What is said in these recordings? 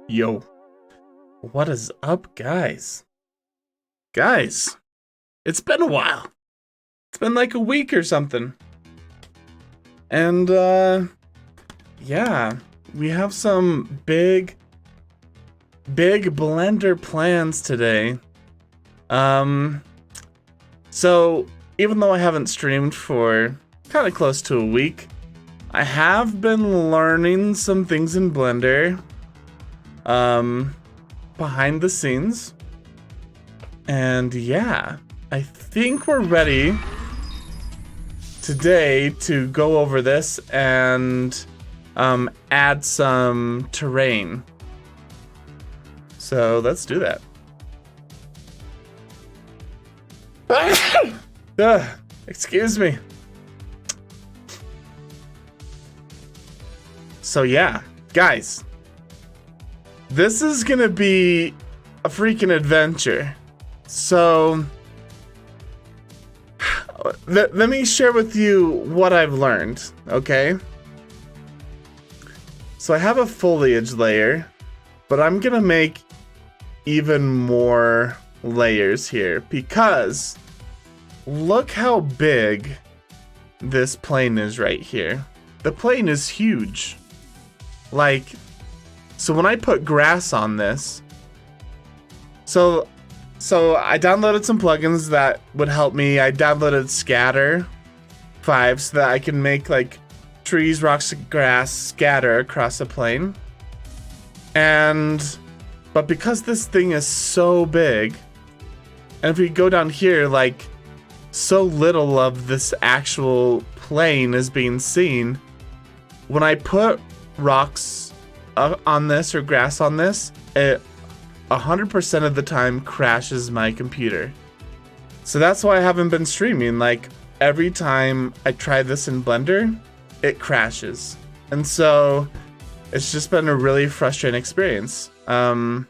Yo, what is up, guys? Guys, it's been a while. It's been like a week or something. And, yeah, we have some big Blender plans today. So, even though I haven't streamed for kind of close to a week, I have been learning some things in Blender. Behind the scenes. And yeah, I think we're ready today to go over this and add some terrain. So let's do that. Excuse me. So yeah, guys. This is gonna be a freaking adventure. So, let me share with you what I've learned, okay? So I have a foliage layer, but I'm gonna make even more layers here because look how big this plane is right here. The plane is huge. Like, so when I put grass on this, so I downloaded some plugins that would help me. I downloaded Scatter 5 so that I can make like trees, rocks, grass scatter across a plane. But because this thing is so big, and if we go down here, like so little of this actual plane is being seen, when I put rocks on this or grass on this, it 100% of the time crashes my computer. So that's why I haven't been streaming. Like every time I try this in Blender, it crashes. And so it's just been a really frustrating experience. And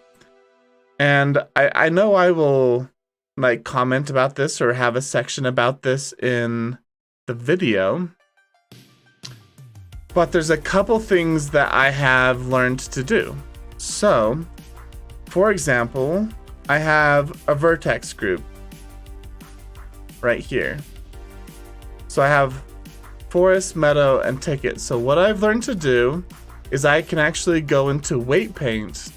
I know I will like comment about this or have a section about this in the video. But there's a couple things that I have learned to do. So, for example, I have a vertex group right here. So I have forest, meadow, and ticket. So what I've learned to do is I can actually go into weight paint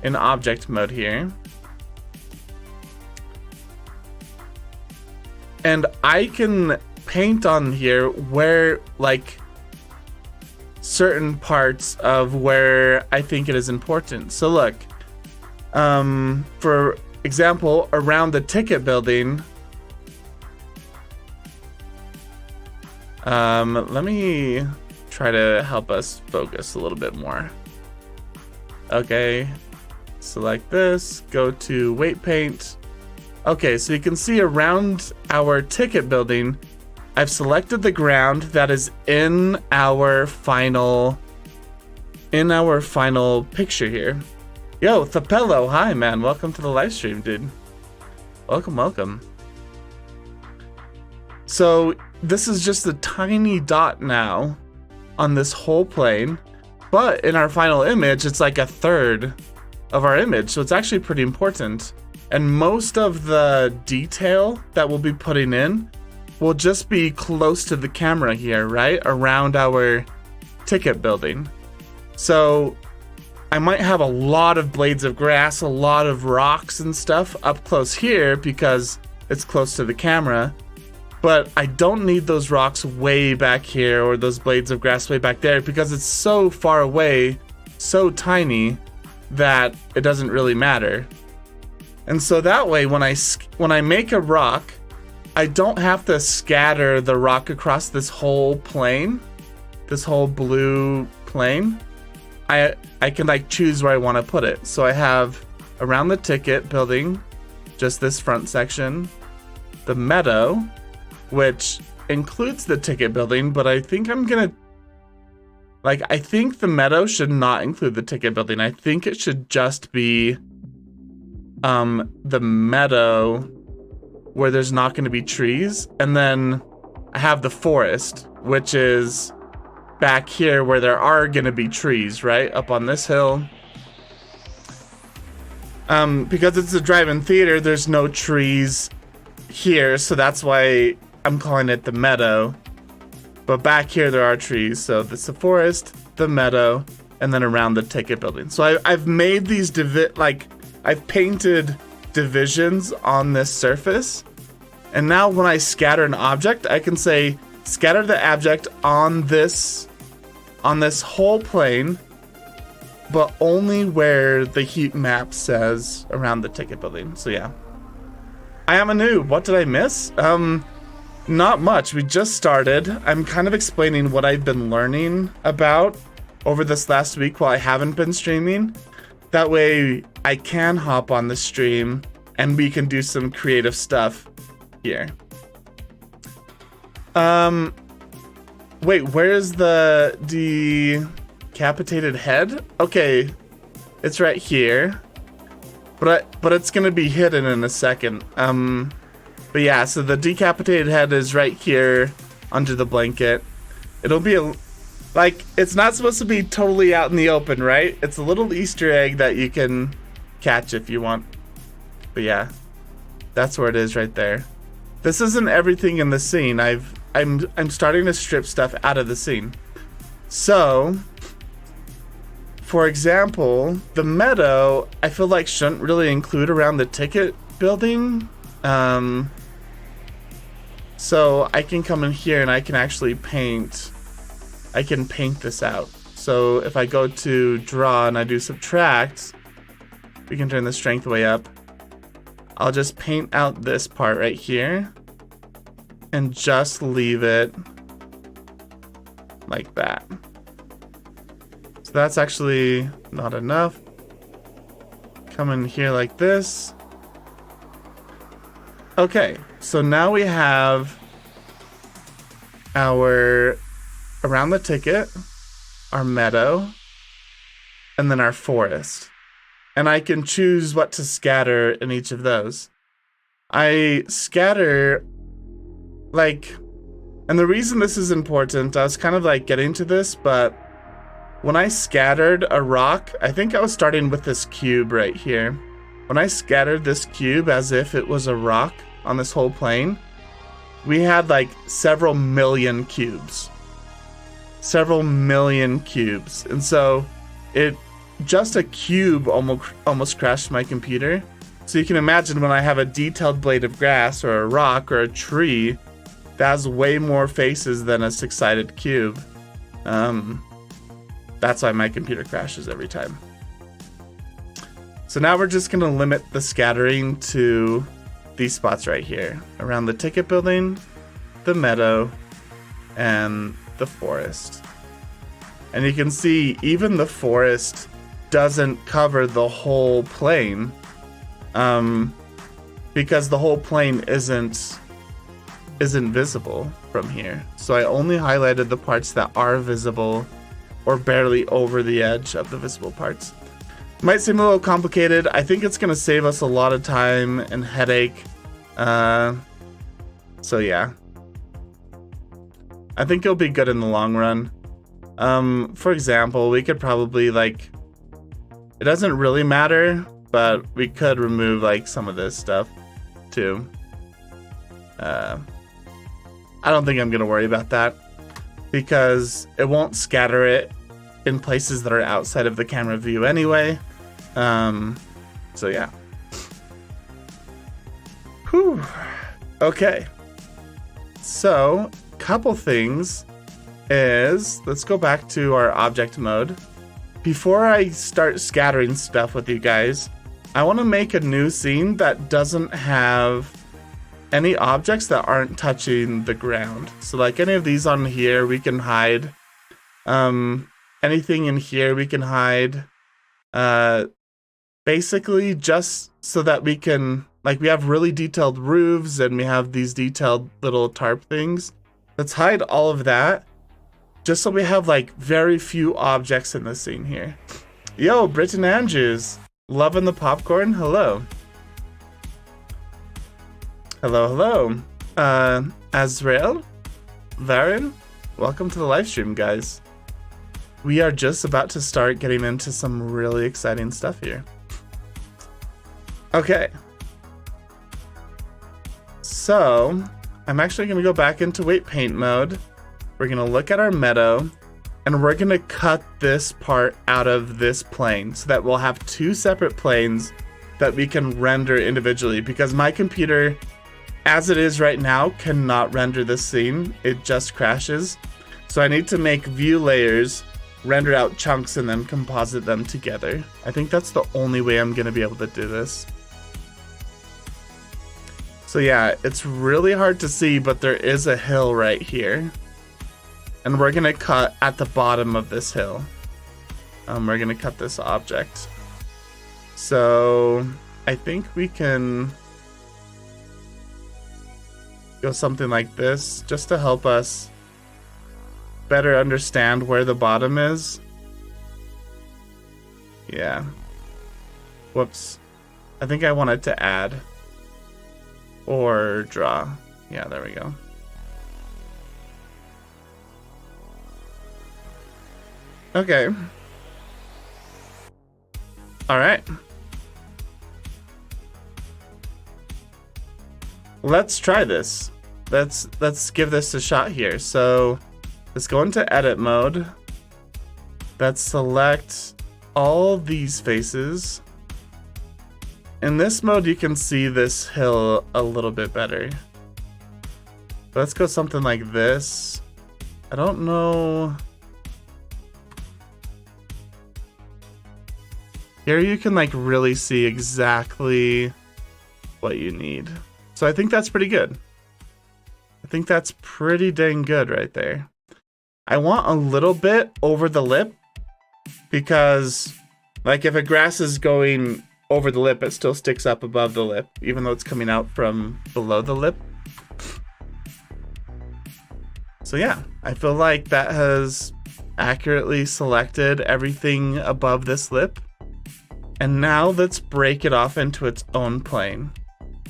in object mode here. And I can paint on here where like certain parts of where I think it is important. So look, for example, around the ticket building, let me try to help us focus a little bit more. Okay, select this, go to weight paint. Okay, so you can see around our ticket building, I've selected the ground that is in our final picture here. Yo, Thapello, hi man, welcome to the live stream, dude. Welcome. So this is just a tiny dot now on this whole plane, but in our final image, it's like a third of our image, so it's actually pretty important. And most of the detail that we'll be putting in will just be close to the camera here, right? Around our ticket building. So I might have a lot of blades of grass, a lot of rocks and stuff up close here because it's close to the camera. But I don't need those rocks way back here or those blades of grass way back there because it's so far away, so tiny that it doesn't really matter. And so that way when I make a rock, I don't have to scatter the rock across this whole plane, this whole blue plane. I can like choose where I want to put it. So I have around the ticket building, just this front section, the meadow, which includes the ticket building, but I think I think the meadow should not include the ticket building. I think it should just be the meadow where there's not going to be trees, and then I have the forest, which is back here where there are going to be trees, right? Up on this hill. Because it's a drive-in theater, there's no trees here, so that's why I'm calling it the meadow. But back here there are trees, so it's the forest, the meadow, and then around the ticket building. So I've made these I've painted divisions on this surface, and now when I scatter an object, I can say scatter the object on this whole plane, but only where the heat map says around the ticket building. So yeah. I am a noob. What did I miss? Not much. We just started. I'm kind of explaining what I've been learning about over this last week while I haven't been streaming. That way I can hop on the stream and we can do some creative stuff here. Wait, where's the decapitated head? Okay, it's right here. But it's gonna be hidden in a second. But yeah, so the decapitated head is right here under the blanket. It'll be it's not supposed to be totally out in the open, right? It's a little Easter egg that you can catch if you want. But yeah, that's where it is right there. This isn't everything in the scene. I'm starting to strip stuff out of the scene. So, for example, the meadow, I feel like shouldn't really include around the ticket building. So I can come in here and I can actually paint. I can paint this out. So if I go to draw and I do subtract, we can turn the strength way up. I'll just paint out this part right here and just leave it like that. So that's actually not enough. Come in here like this. Okay, so now we have our around the ticket, our meadow, and then our forest. And I can choose what to scatter in each of those. I scatter and the reason this is important, I was kind of getting to this, but when I scattered a rock, I think I was starting with this cube right here. When I scattered this cube as if it was a rock on this whole plane, we had several million cubes. Several million cubes. And so just a cube almost crashed my computer. So you can imagine when I have a detailed blade of grass or a rock or a tree that has way more faces than a 6-sided cube. That's why my computer crashes every time. So now we're just gonna limit the scattering to these spots right here, around the ticket building, the meadow, and the forest. And you can see even the forest doesn't cover the whole plane, because the whole plane isn't visible from here. So I only highlighted the parts that are visible or barely over the edge of the visible parts. Might seem a little complicated. I think it's gonna save us a lot of time and headache. So yeah. I think it'll be good in the long run. For example, we could probably it doesn't really matter, but we could remove some of this stuff too. I don't think I'm gonna worry about that because it won't scatter it in places that are outside of the camera view anyway. So yeah. Whew. Okay. So, couple things is, let's go back to our object mode. Before I start scattering stuff with you guys, I want to make a new scene that doesn't have any objects that aren't touching the ground. So any of these on here, we can hide. Anything in here, we can hide. Basically, just so that we can, we have really detailed roofs and we have these detailed little tarp things. Let's hide all of that, just so we have very few objects in the scene here. Yo, Britton Andrews, loving the popcorn. Hello. Hello. Azrael, Varen, welcome to the live stream, guys. We are just about to start getting into some really exciting stuff here. Okay. So, I'm actually going to go back into weight paint mode. We're going to look at our meadow, and we're going to cut this part out of this plane so that we'll have two separate planes that we can render individually, because my computer, as it is right now, cannot render this scene. It just crashes. So I need to make view layers, render out chunks, and then composite them together. I think that's the only way I'm going to be able to do this. So yeah, it's really hard to see, but there is a hill right here. And we're going to cut at the bottom of this hill. We're going to cut this object. So I think we can go something like this just to help us better understand where the bottom is. Yeah. Whoops. I think I wanted to add or draw. Yeah, there we go. Okay. All right. Let's try this. Let's give this a shot here. So let's go into edit mode. Let's select all these faces. In this mode, you can see this hill a little bit better. Let's go something like this. I don't know. Here you can like really see exactly what you need. So I think that's pretty good. I think that's pretty dang good right there. I want a little bit over the lip because like if a grass is going over the lip, it still sticks up above the lip, even though it's coming out from below the lip. So yeah, I feel like that has accurately selected everything above this lip. And now let's break it off into its own plane.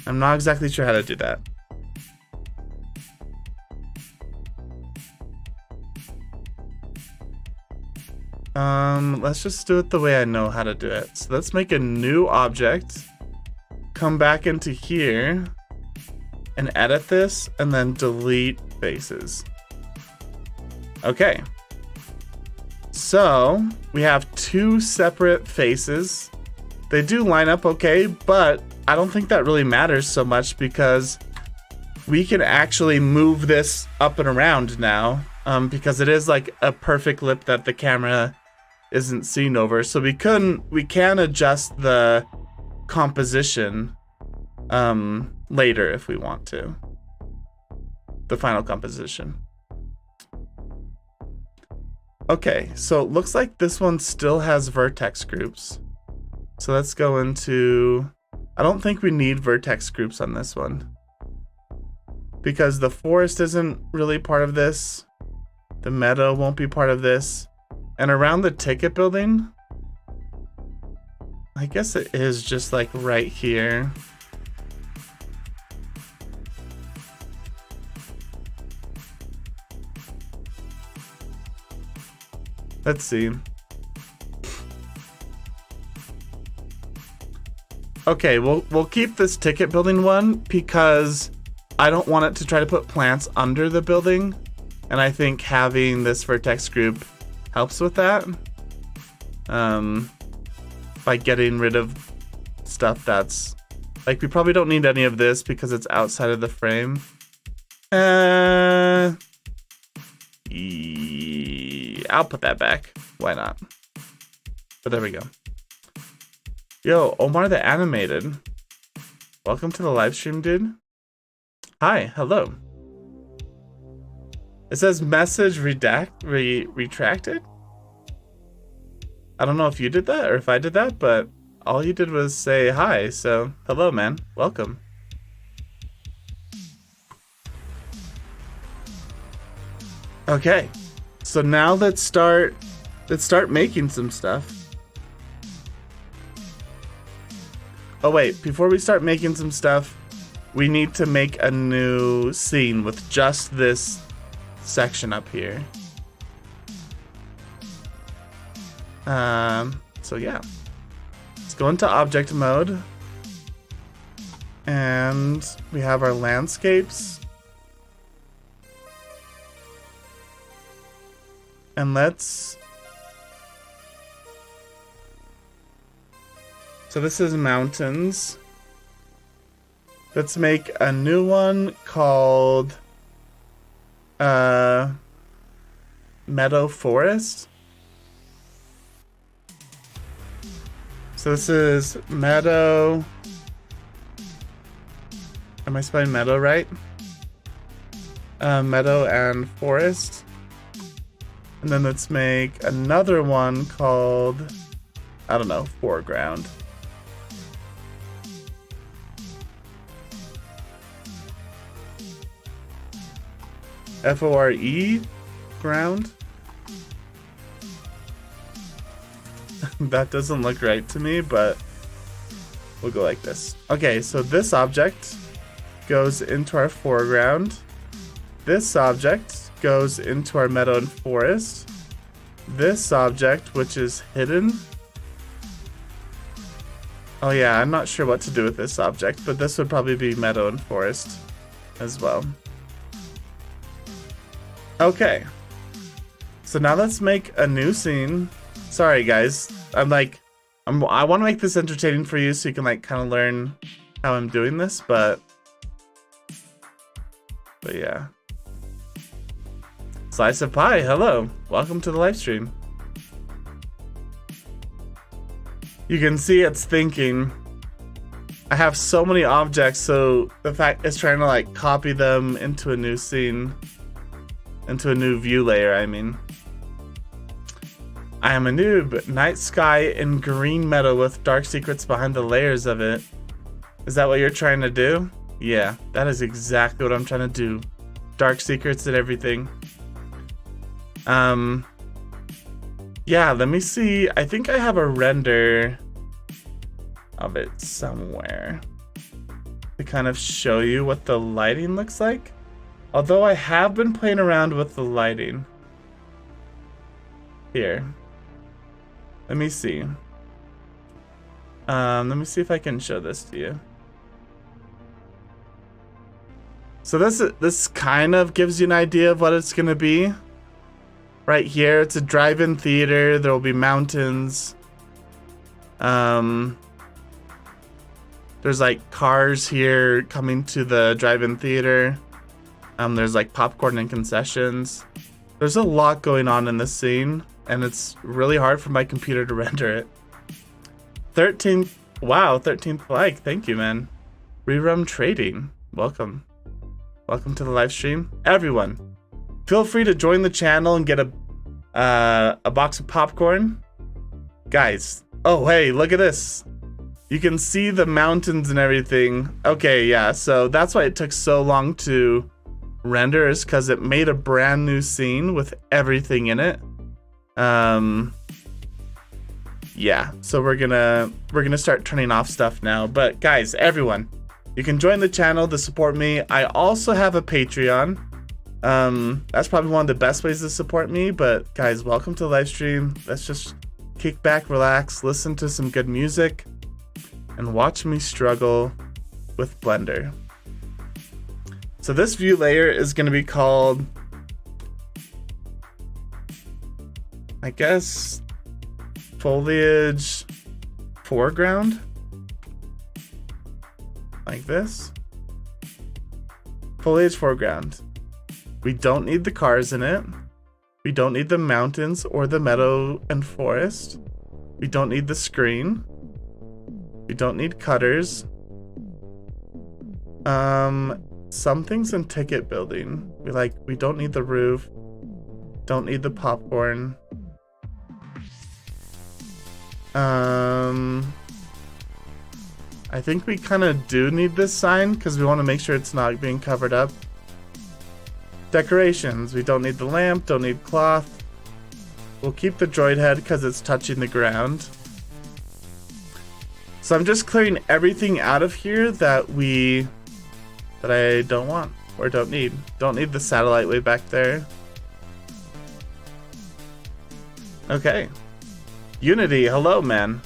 I'm not exactly sure how to do that. Let's just do it the way I know how to do it. So let's make a new object, come back into here, and edit this, and then delete faces. Okay. So we have two separate faces. They do line up okay, but I don't think that really matters so much because we can actually move this up and around now, because it is like a perfect lip that the camera isn't seen over. So we can adjust the composition later if we want to. The final composition. Okay, so it looks like this one still has vertex groups. So let's go into, I don't think we need vertex groups on this one, because the forest isn't really part of this. The meadow won't be part of this. And around the ticket building, I guess it is just like right here. Let's see. Okay, we'll keep this ticket building one because I don't want it to try to put plants under the building. And I think having this vertex group helps with that. By getting rid of stuff that's like, we probably don't need any of this because it's outside of the frame. I'll put that back. Why not? But there we go. Yo, Omar the Animated. Welcome to the live stream, dude. Hi, hello. It says message retracted. I don't know if you did that or if I did that, but all you did was say hi. So hello, man. Welcome. Okay. So now let's start making some stuff. Oh wait, before we start making some stuff, we need to make a new scene with just this section up here. So yeah, let's go into object mode. And we have our landscapes. And let's... So this is mountains. Let's make a new one called meadow forest. So this is meadow. Am I spelling meadow right? Meadow and forest. And then let's make another one called, I don't know, foreground. F-O-R-E, ground. That doesn't look right to me, but we'll go like this. Okay, so this object goes into our foreground. This object goes into our meadow and forest. This object, which is hidden. Oh yeah, I'm not sure what to do with this object, but this would probably be meadow and forest as well. Okay. So now let's make a new scene. Sorry guys, I want to make this entertaining for you so you can like kind of learn how I'm doing this, but yeah. Slice of pie, hello. Welcome to the live stream. You can see it's thinking. I have so many objects, so the fact it's trying to like copy them into a new scene, into a new view layer, I mean. I am a noob. Night sky in green meadow with dark secrets behind the layers of it. Is that what you're trying to do? Yeah, that is exactly what I'm trying to do. Dark secrets and everything. Yeah, let me see. I think I have a render of it somewhere to kind of show you what the lighting looks like. Although I have been playing around with the lighting. Here. Let me see. Let me see if I can show this to you. So this kind of gives you an idea of what it's gonna be. Right here, it's a drive-in theater. There will be mountains. There's like cars here coming to the drive-in theater. There's like popcorn and concessions. There's a lot going on in this scene, and it's really hard for my computer to render it. 13th, wow, 13th like, thank you, man. Rerun Trading, welcome. Welcome to the live stream. Everyone, feel free to join the channel and get a box of popcorn. Guys, oh hey, look at this. You can see the mountains and everything. Okay, yeah, so that's why it took so long to render, is because it made a brand new scene with everything in it. Yeah, so we're gonna start turning off stuff now. But guys, everyone, you can join the channel to support me. I also have a Patreon. That's probably one of the best ways to support me. But guys, welcome to the live stream. Let's just kick back, relax, listen to some good music, and watch me struggle with Blender. So this view layer is going to be called, I guess, foliage foreground. Like this. Foliage foreground. We don't need the cars in it. We don't need the mountains or the meadow and forest. We don't need the screen. We don't need cutters. Some things in ticket building. We don't need the roof. Don't need the popcorn. I think we kind of do need this sign because we want to make sure it's not being covered up. Decorations. We don't need the lamp, don't need cloth. We'll keep the droid head because it's touching the ground. So I'm just clearing everything out of here that I don't want or don't need. Don't need the satellite way back there. Okay. Unity, hello man.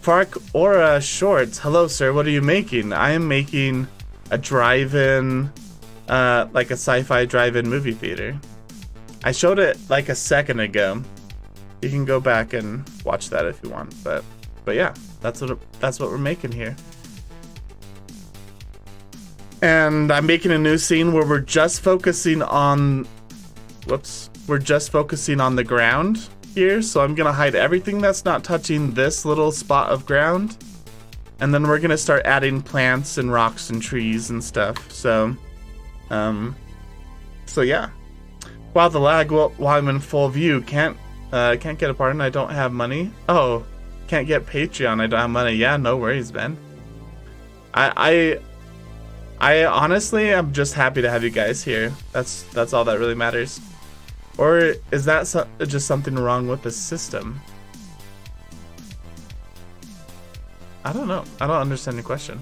Park Aura Shorts. Hello, sir. What are you making? I am making a drive-in, like a sci-fi drive-in movie theater. I showed it like a second ago. You can go back and watch that if you want. But yeah, that's what we're making here. And I'm making a new scene where we're just focusing on, we're just focusing on the ground here. So I'm gonna hide everything that's not touching this little spot of ground. And then we're gonna start adding plants and rocks and trees and stuff. So yeah. Wow, the lag while I'm in full view. Can't get a pardon, I don't have money. Oh, can't get Patreon, I don't have money. Yeah, no worries, man. I honestly, I'm just happy to have you guys here. That's all that really matters. Or is that just something wrong with the system? I don't know. I don't understand the question.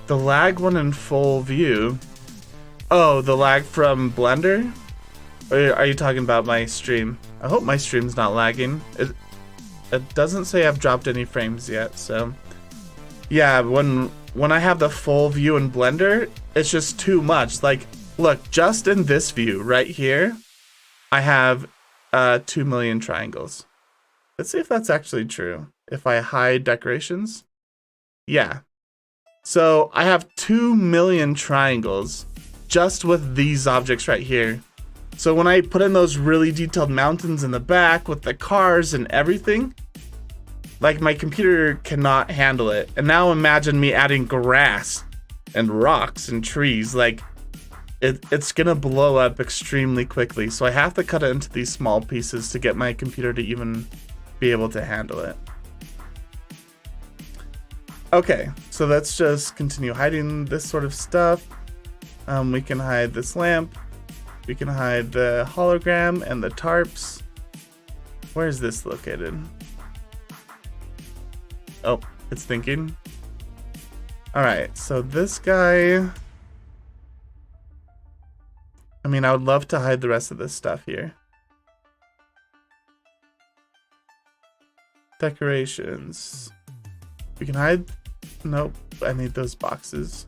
The lag when in full view. Oh, the lag from Blender? Or are you talking about my stream? I hope my stream's not lagging. It doesn't say I've dropped any frames yet, so yeah, when I have the full view in Blender, it's just too much. Like, look, just in this view right here, I have 2 million triangles. Let's see if that's actually true. If I hide decorations, yeah. So I have 2 million triangles just with these objects right here. So when I put in those really detailed mountains in the back with the cars and everything, like my computer cannot handle it. And now imagine me adding grass and rocks and trees. Like it's gonna blow up extremely quickly. So I have to cut it into these small pieces to get my computer to even be able to handle it. Okay, so let's just continue hiding this sort of stuff. We can hide this lamp. We can hide the hologram and the tarps. Where is this located? Oh, it's thinking. All right, so this guy. I mean, I would love to hide the rest of this stuff here. Decorations. We can hide. Nope, I need those boxes.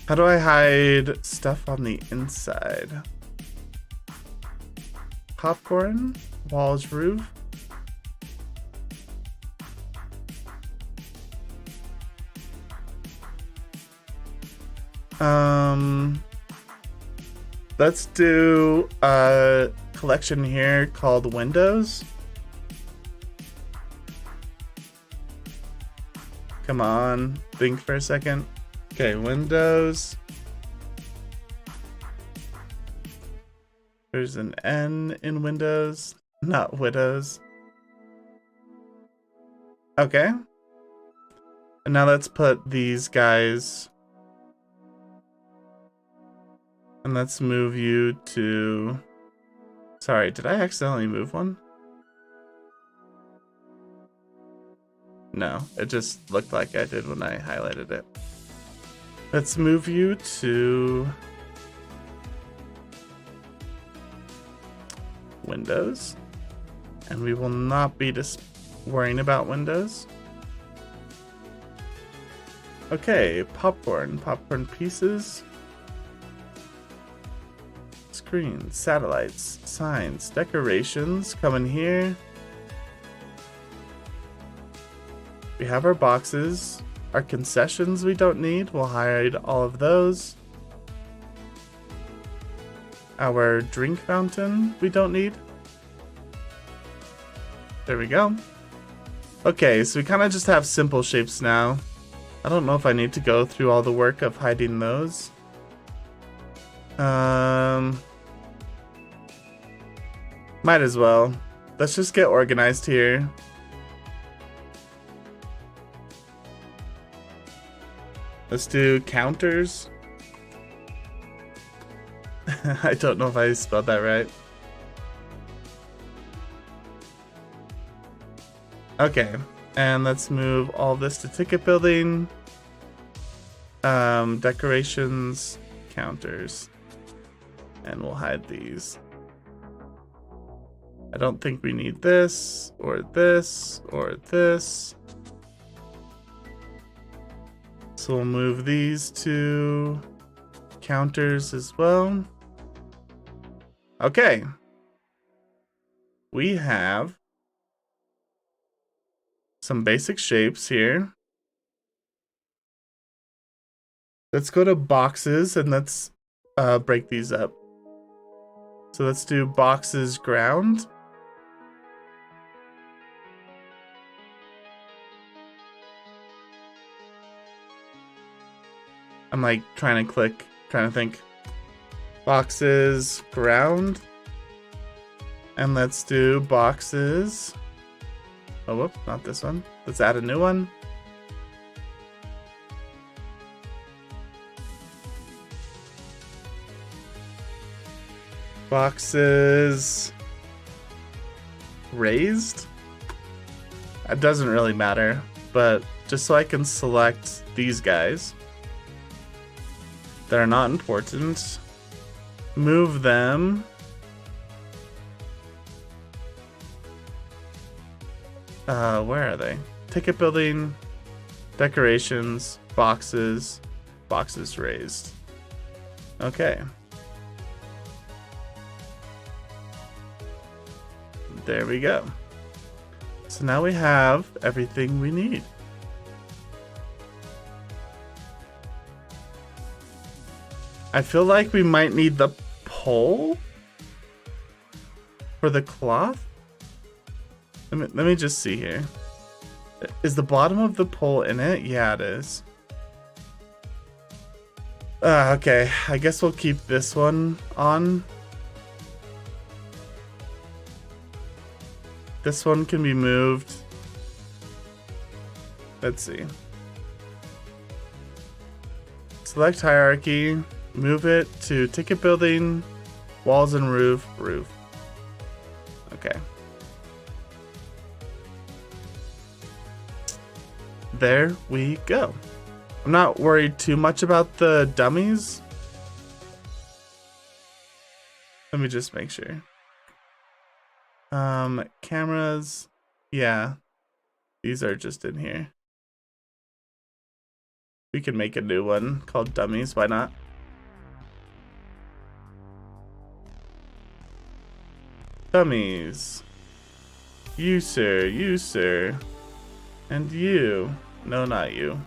How do I hide stuff on the inside? Popcorn, walls, roof. Let's do a collection here called Windows. Come on, think for a second. Okay, Windows. There's an N in Windows, not widows. Okay. And now let's put these guys. And let's move you to... Sorry, did I accidentally move one? No, it just looked like I did when I highlighted it. Let's move you to Windows, and we will not be just worrying about Windows. Okay, popcorn pieces, screen, satellites, signs, decorations, come in here. We have our boxes. Our concessions we don't need, we'll hide all of those. Our drink fountain we don't need. There we go. Okay, so we kind of just have simple shapes now. I don't know if I need to go through all the work of hiding those. Might as well. Let's just get organized here. Let's do counters. I don't know if I spelled that right. Okay, and let's move all this to ticket building. Decorations, counters. And we'll hide these. I don't think we need this, or this, or this. So we'll move these to counters as well. Okay. We have some basic shapes here. Let's go to boxes and let's break these up. So let's do boxes ground. I'm like trying to think. Boxes ground. And let's do boxes. Oh, whoops, not this one. Let's add a new one. Boxes raised. It doesn't really matter, but just so I can select these guys that are not important, move them. Where are they? Ticket building, decorations, boxes, boxes raised. Okay. There we go. So now we have everything we need. I feel like we might need the pole for the cloth. Let me just see here. Is the bottom of the pole in it? Yeah, it is. Okay, I guess we'll keep this one on. This one can be moved. Let's see. Select hierarchy. Move it to ticket building, walls and roof, roof. Okay. There we go. I'm not worried too much about the dummies. Let me just make sure. Cameras. Yeah. These are just in here. We can make a new one called dummies. Why not? Dummies. You, sir. And you. No, not you.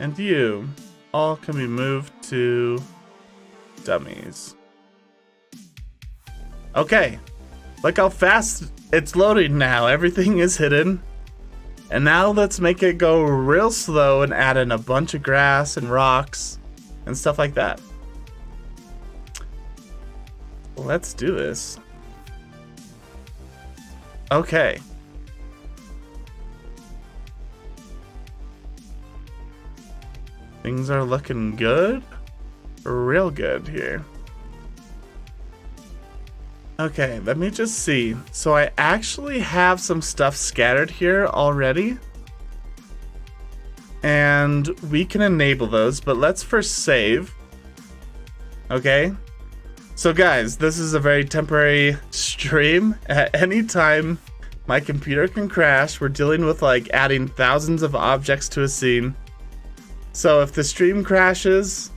And you. All can be moved to dummies. Okay. Look how fast it's loading now. Everything is hidden. And now let's make it go real slow and add in a bunch of grass and rocks and stuff like that. Let's do this. Okay. Things are looking good. Real good here. Okay, let me just see. So I actually have some stuff scattered here already. And we can enable those, but let's first save. Okay. So guys, this is a very temporary stream. At any time, my computer can crash. We're dealing with like adding thousands of objects to a scene. So if the stream crashes,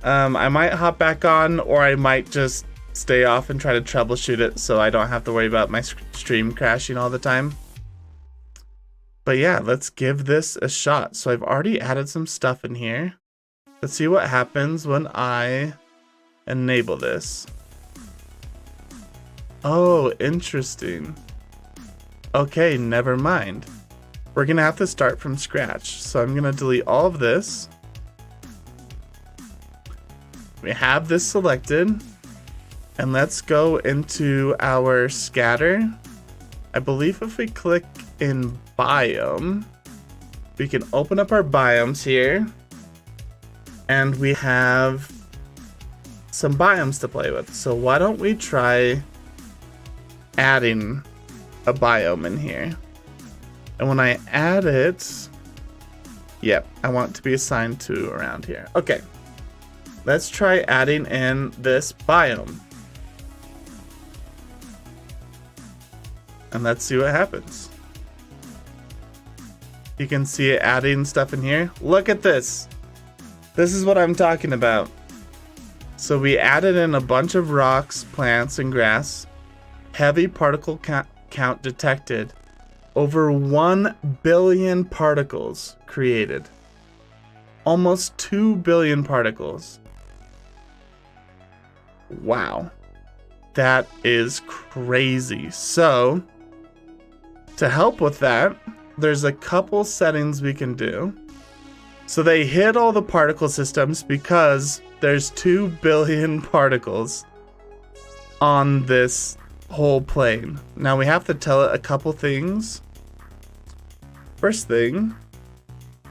I might hop back on, or I might just stay off and try to troubleshoot it so I don't have to worry about my stream crashing all the time. But yeah, let's give this a shot. So I've already added some stuff in here. Let's see what happens when I enable this. Oh, interesting. Okay, never mind. We're gonna have to start from scratch. So I'm gonna delete all of this. We have this selected. And let's go into our scatter. I believe if we click in biome, we can open up our biomes here. And we have some biomes to play with. So why don't we try adding a biome in here? And when I add it, Yep, I want it to be assigned to around here. Okay, let's try adding in this biome. And let's see what happens. You can see it adding stuff in here. Look at this. This is what I'm talking about. So we added in a bunch of rocks, plants, and grass. Heavy particle count detected. Over 1 billion particles created. Almost 2 billion particles. Wow. That is crazy. So, to help with that, there's a couple settings we can do. So they hit all the particle systems because there's 2 billion particles on this whole plane. Now we have to tell it a couple things. First thing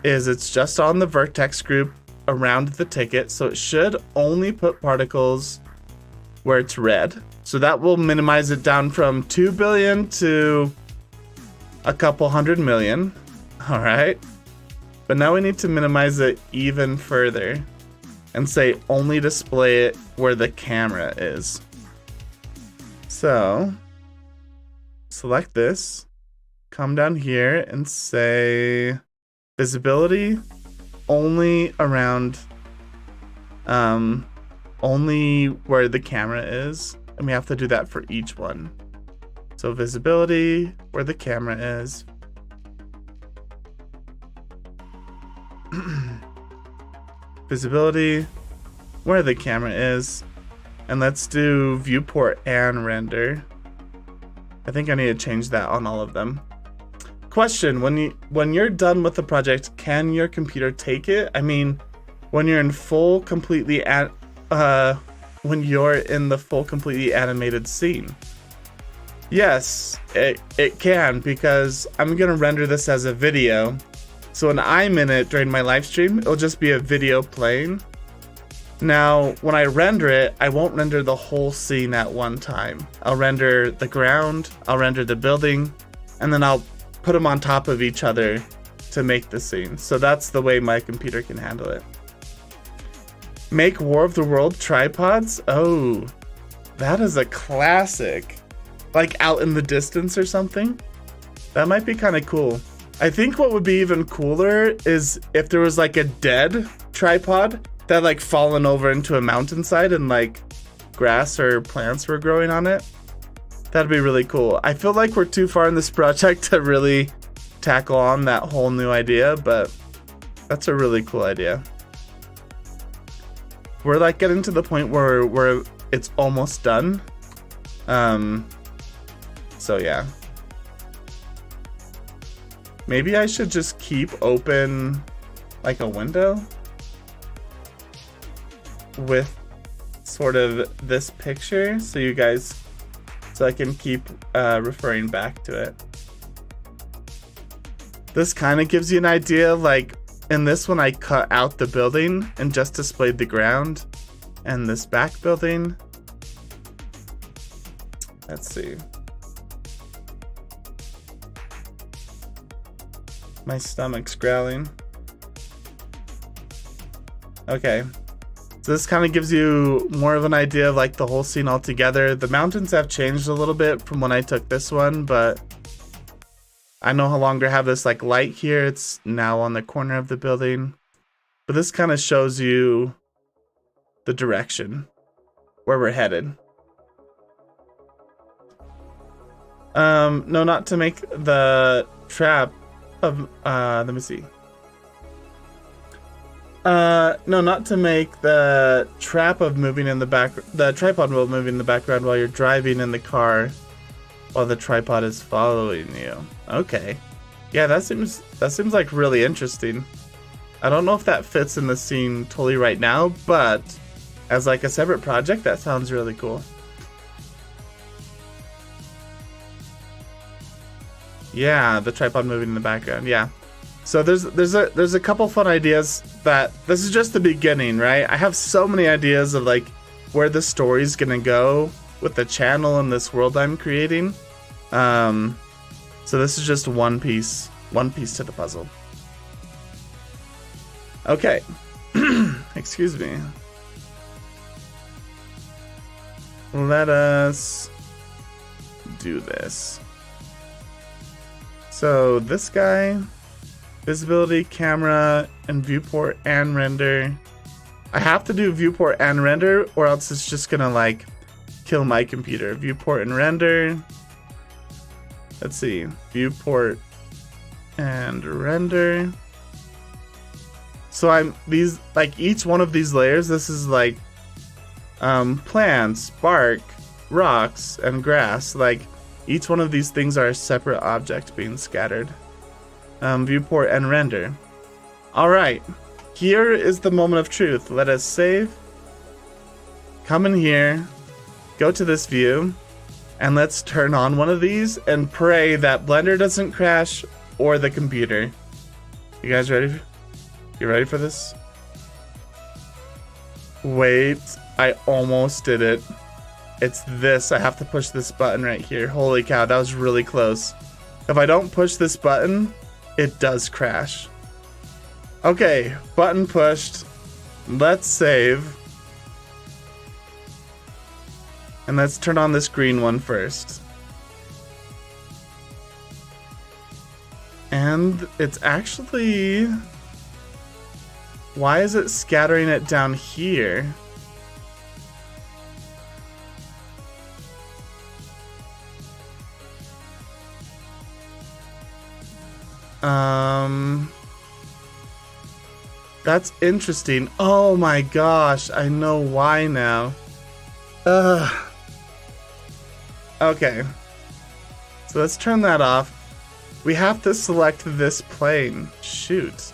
is it's just on the vertex group around the ticket, so it should only put particles where it's red. So that will minimize it down from 2 billion to a couple 100 million. All right. But now we need to minimize it even further and say only display it where the camera is. So select this, come down here and say visibility only around, only where the camera is. And we have to do that for each one. So visibility where the camera is. Visibility where the camera is. And let's do viewport and render. I think I need to change that on all of them. Question, when you're done with the project, can your computer take it? I mean, when you're in full completely when you're in the full completely animated scene. Yes, it can, because I'm gonna render this as a video. So when I'm in it during my live stream, it'll just be a video playing. Now, when I render it, I won't render the whole scene at one time. I'll render the ground, I'll render the building, and then I'll put them on top of each other to make the scene. So that's the way my computer can handle it. Make War of the World tripods? Oh, that is a classic. Like out in the distance or something? That might be kind of cool. I think what would be even cooler is if there was like a dead tripod that like fallen over into a mountainside and like grass or plants were growing on it. That'd be really cool. I feel like we're too far in this project to really tackle on that whole new idea, but that's a really cool idea. We're like getting to the point where it's almost done. So yeah. Maybe I should just keep open like a window with sort of this picture so I can keep referring back to it. This kind of gives you an idea, like in this one I cut out the building and just displayed the ground and this back building. Let's see. My stomach's growling. Okay. So this kind of gives you more of an idea of like the whole scene altogether. The mountains have changed a little bit from when I took this one, but I no longer have this like light here. It's now on the corner of the building. But this kind of shows you the direction where we're headed. No, not to make the trap of, let me see. No, not to make the trap of moving in the back, the tripod will move in the background while you're driving in the car while the tripod is following you. Okay. Yeah, that seems like really interesting. I don't know if that fits in the scene totally right now, but as like a separate project, that sounds really cool. Yeah, the tripod moving in the background. Yeah. So there's a couple fun ideas that this is just the beginning, right? I have so many ideas of like where the story's gonna go with the channel and this world I'm creating. So this is just one piece to the puzzle. Okay. Excuse me. Let us do this. So this guy, visibility, camera, and viewport and render. I have to do viewport and render, or else it's just gonna like kill my computer. Viewport and render. Let's see, viewport and render. So I'm these, like each one of these layers, this is like plants, bark, rocks, and grass. Like each one of these things are a separate object being scattered. Viewport and render. All right, here is the moment of truth. Let us save. Come in here, go to this view, and let's turn on one of these and pray that Blender doesn't crash or the computer. You guys ready? You ready for this? Wait, I almost did it. It's this. I have to push this button right here. Holy cow, that was really close. If I don't push this button, it does crash. Okay, button pushed. Let's save. And let's turn on this green one first. And it's actually... Why is it scattering it down here? That's interesting. Oh my gosh, I know why now. Okay. So let's turn that off. We have to select this plane. Shoot.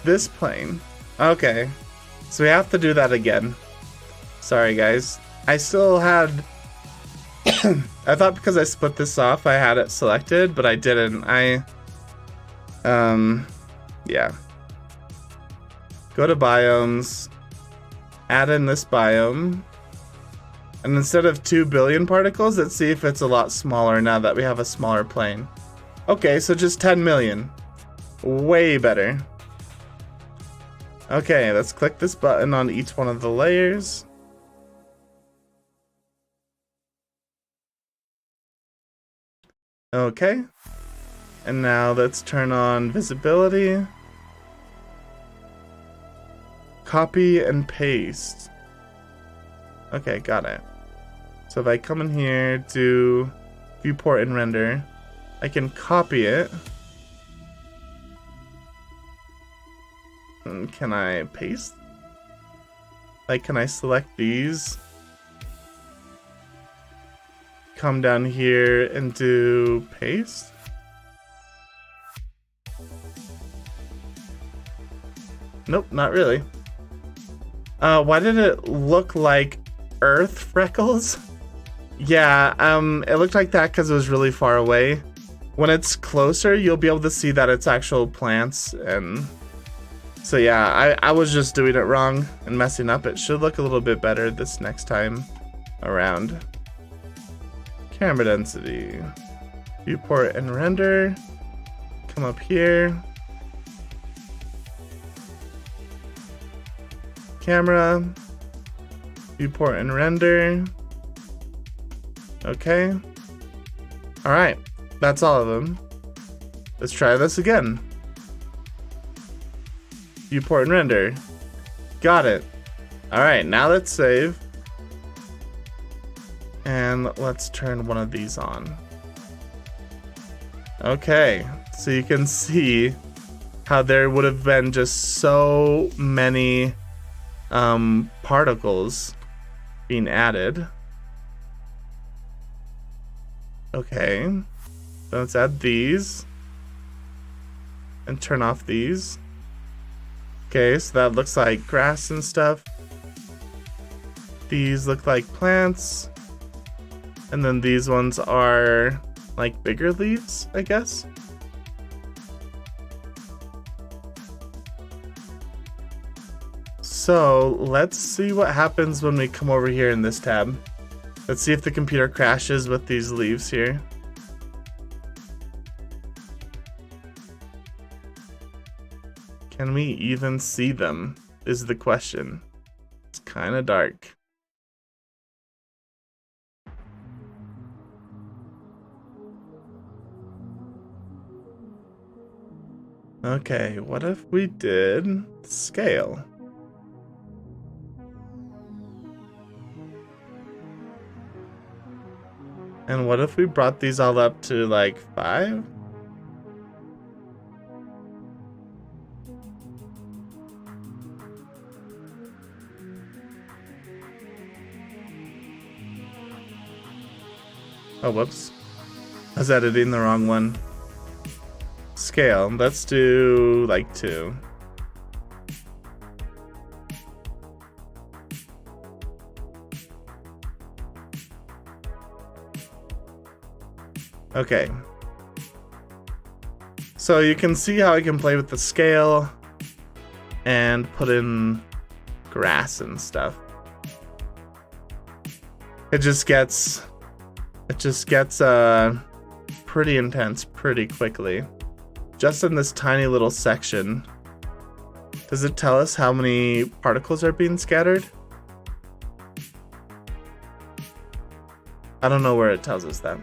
This plane. Okay. So we have to do that again. Sorry guys. I still had... I thought because I split this off I had it selected, but I didn't. Yeah. Go to biomes. Add in this biome. And instead of 2 billion particles, let's see if it's a lot smaller now that we have a smaller plane. Okay, so just 10 million. Way better. Okay, let's click this button on each one of the layers. Okay. And now let's turn on visibility. Copy and paste. Okay, got it. So if I come in here, do viewport and render, I can copy it. And can I paste? Like, can I select these? Come down here and do paste. Nope, not really. Why did it look like earth freckles? Yeah, it looked like that because it was really far away. When it's closer, you'll be able to see that it's actual plants, and so yeah, I was just doing it wrong and messing up. It should look a little bit better this next time around. Camera density, viewport and render. Come up here. Camera, viewport and render. Okay. All right, that's all of them. Let's try this again. Viewport and render. Got it. All right, now let's save. And let's turn one of these on. Okay, so you can see how there would have been just so many particles being added. Okay, so let's add these and turn off these. Okay, so that looks like grass and stuff. These look like plants. And then these ones are like bigger leaves, I guess. So let's see what happens when we come over here in this tab. Let's see if the computer crashes with these leaves here. Can we even see them is the question. It's kind of dark. Okay, what if we did scale? And what if we brought these all up to like 5? Oh, whoops. I was editing the wrong one. Scale, let's do like 2. Okay. So you can see how I can play with the scale and put in grass and stuff. It just gets pretty intense pretty quickly. Just in this tiny little section. Does it tell us how many particles are being scattered? I don't know where it tells us that.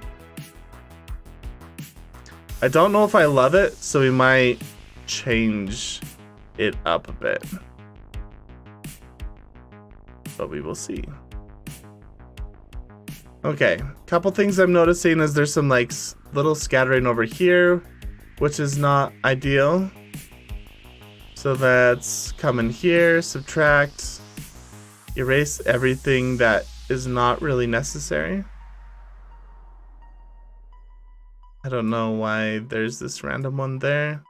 I don't know if I love it, so we might change it up a bit. But we will see. Okay, couple things I'm noticing is there's some like little scattering over here, which is not ideal. So let's come in here, subtract, erase everything that is not really necessary. I don't know why there's this random one there.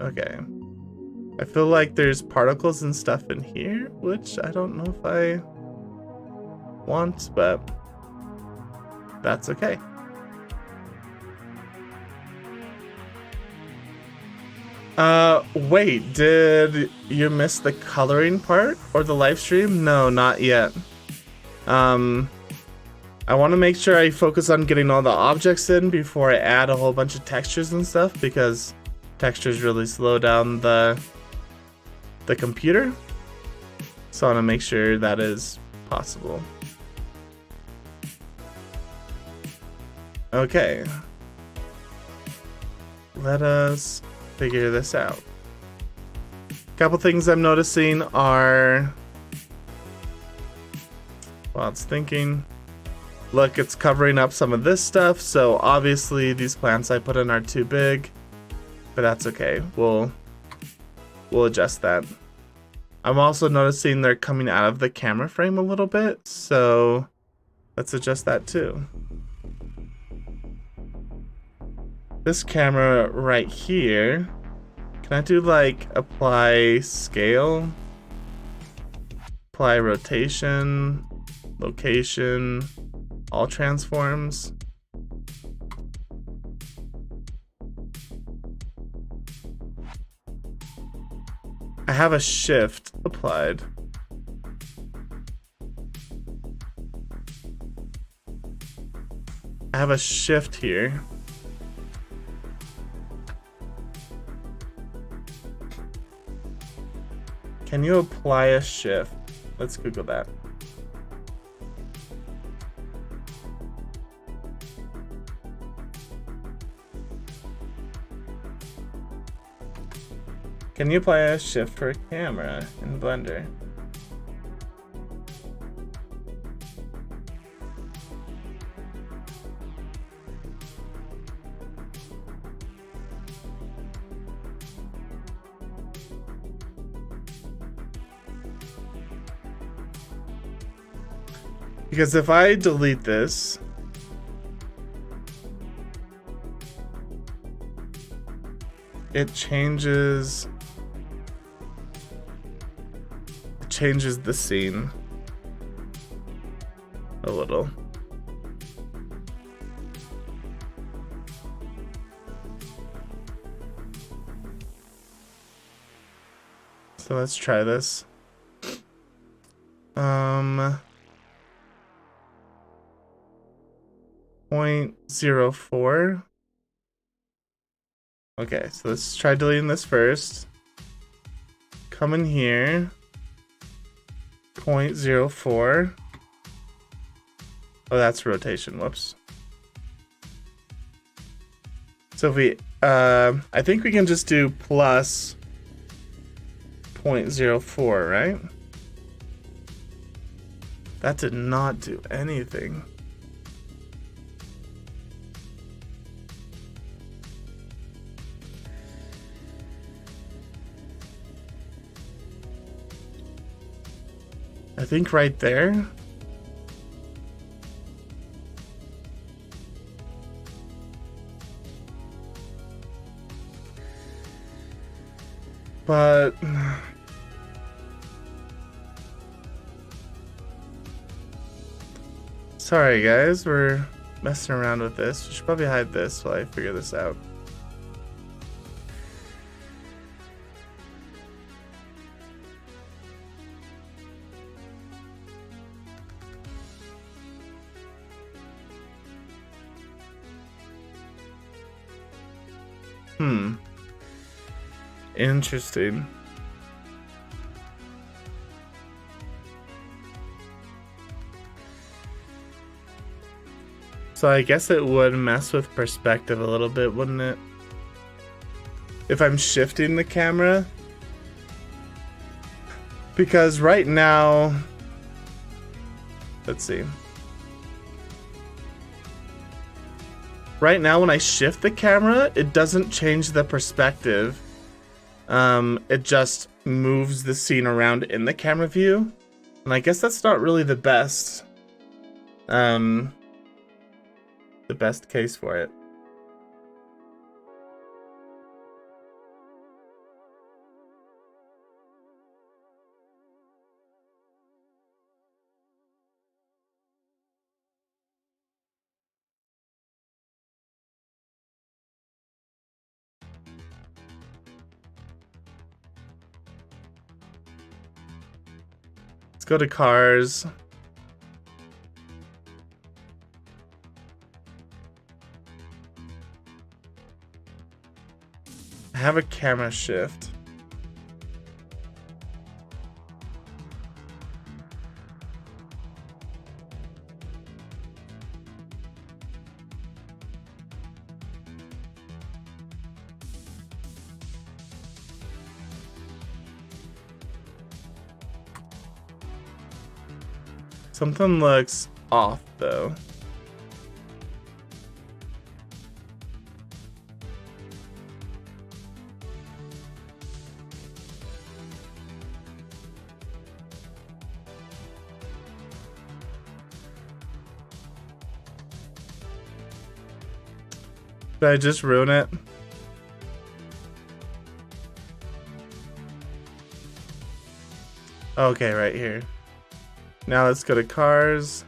Okay. I feel like there's particles and stuff in here, which I don't know if I want, but that's okay. Wait, did you miss the coloring part or the live stream? No, not yet. I want to make sure I focus on getting all the objects in before I add a whole bunch of textures and stuff, because textures really slow down the computer. So I want to make sure that is possible. Okay. Let us figure this out. Couple things I'm noticing are, while it's thinking, look, it's covering up some of this stuff, so obviously these plants I put in are too big, but that's okay. We'll adjust that. I'm also noticing they're coming out of the camera frame a little bit, so let's adjust that too. This camera right here, can I do like apply scale, apply rotation, location, all transforms? I have a shift applied. I have a shift here. Can you apply a shift? Let's Google that. Can you apply a shift for a camera in Blender? Because if I delete this, it changes the scene a little. So let's try this. 0.04. Okay, so let's try deleting this first. Come in here. 0.04. Oh, that's rotation. Whoops. So if we, I think we can just do plus 0.04, right? That did not do anything. I think right there. But sorry guys, we're messing around with this. We should probably hide this while I figure this out. Interesting. So I guess it would mess with perspective a little bit, wouldn't it? If I'm shifting the camera. Because right now, let's see. Right now when I shift the camera, it doesn't change the perspective. It just moves the scene around in the camera view. And I guess that's not really the best case for it. Let's go to cars. I have a camera shift. Something looks off though. Did I just ruin it? Okay, right here. Now let's go to cars.